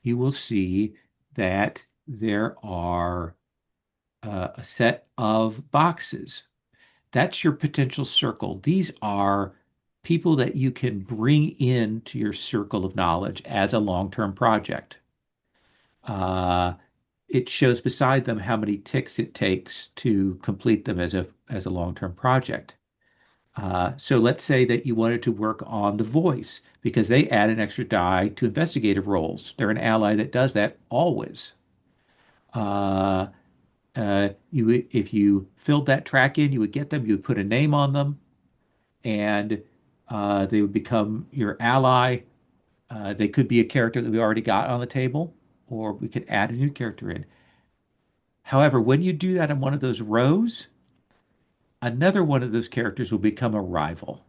you will see that there are a set of boxes. That's your potential circle. These are people that you can bring into your circle of knowledge as a long-term project. Uh, it shows beside them how many ticks it takes to complete them as a long-term project. So let's say that you wanted to work on the voice because they add an extra die to investigative roles. They're an ally that does that always. Uh, if you filled that track in, you would get them, you would put a name on them, and they would become your ally. They could be a character that we already got on the table, or we could add a new character in. However, when you do that in one of those rows, another one of those characters will become a rival,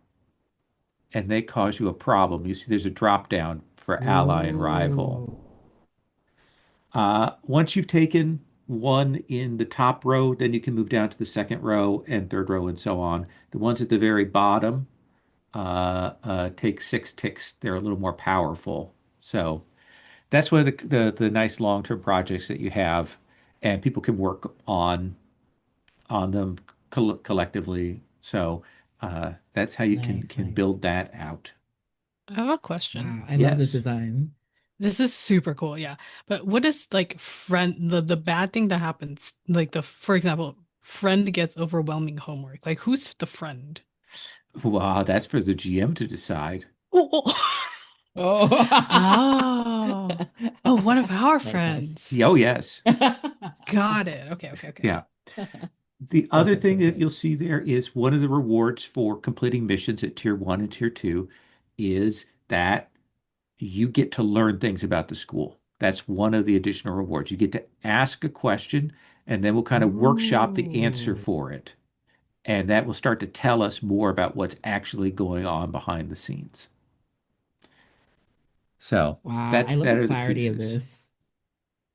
and they cause you a problem. You see, there's a drop down for ally and rival. Oh, Once you've taken one in the top row, then you can move down to the second row and third row and so on. The ones at the very bottom take 6 ticks. They're a little more powerful. So that's one of the nice long-term projects that you have, and people can work on them collectively. So that's how you can nice, can nice. build that out. I have a question. Wow, I love this Yes. design. This is super cool, yeah. But what is like friend the bad thing that happens? Like the for example, friend gets overwhelming homework. Like who's the friend? Wow, that's for the GM to decide. Oh, oh. Oh, Oh. Oh, one of our nice, nice. friends. Oh, yes. Got it. Okay, okay, okay. Yeah. The other Perfect, thing that you'll perfect. see there is one of the rewards for completing missions at tier one and tier two is that you get to learn things about the school. That's one of the additional rewards. You get to ask a question, and then we'll kind of workshop the answer Ooh. for it. and that will start to tell us more about what's actually going on behind the scenes. So Wow, I love that the are the clarity of pieces. this.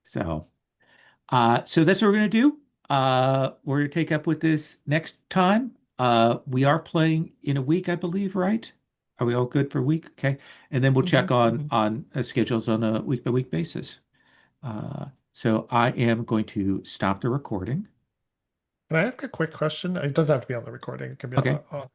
So so that's what we're gonna do. We're gonna take up with this next time. We are playing in a week, I believe, right? Are we all good for a week? Okay, and then we'll check Hmm. on schedules on a week by week basis. So I am going to stop the recording. Can I ask a quick question? It doesn't have to be on the recording. It can be on Okay. the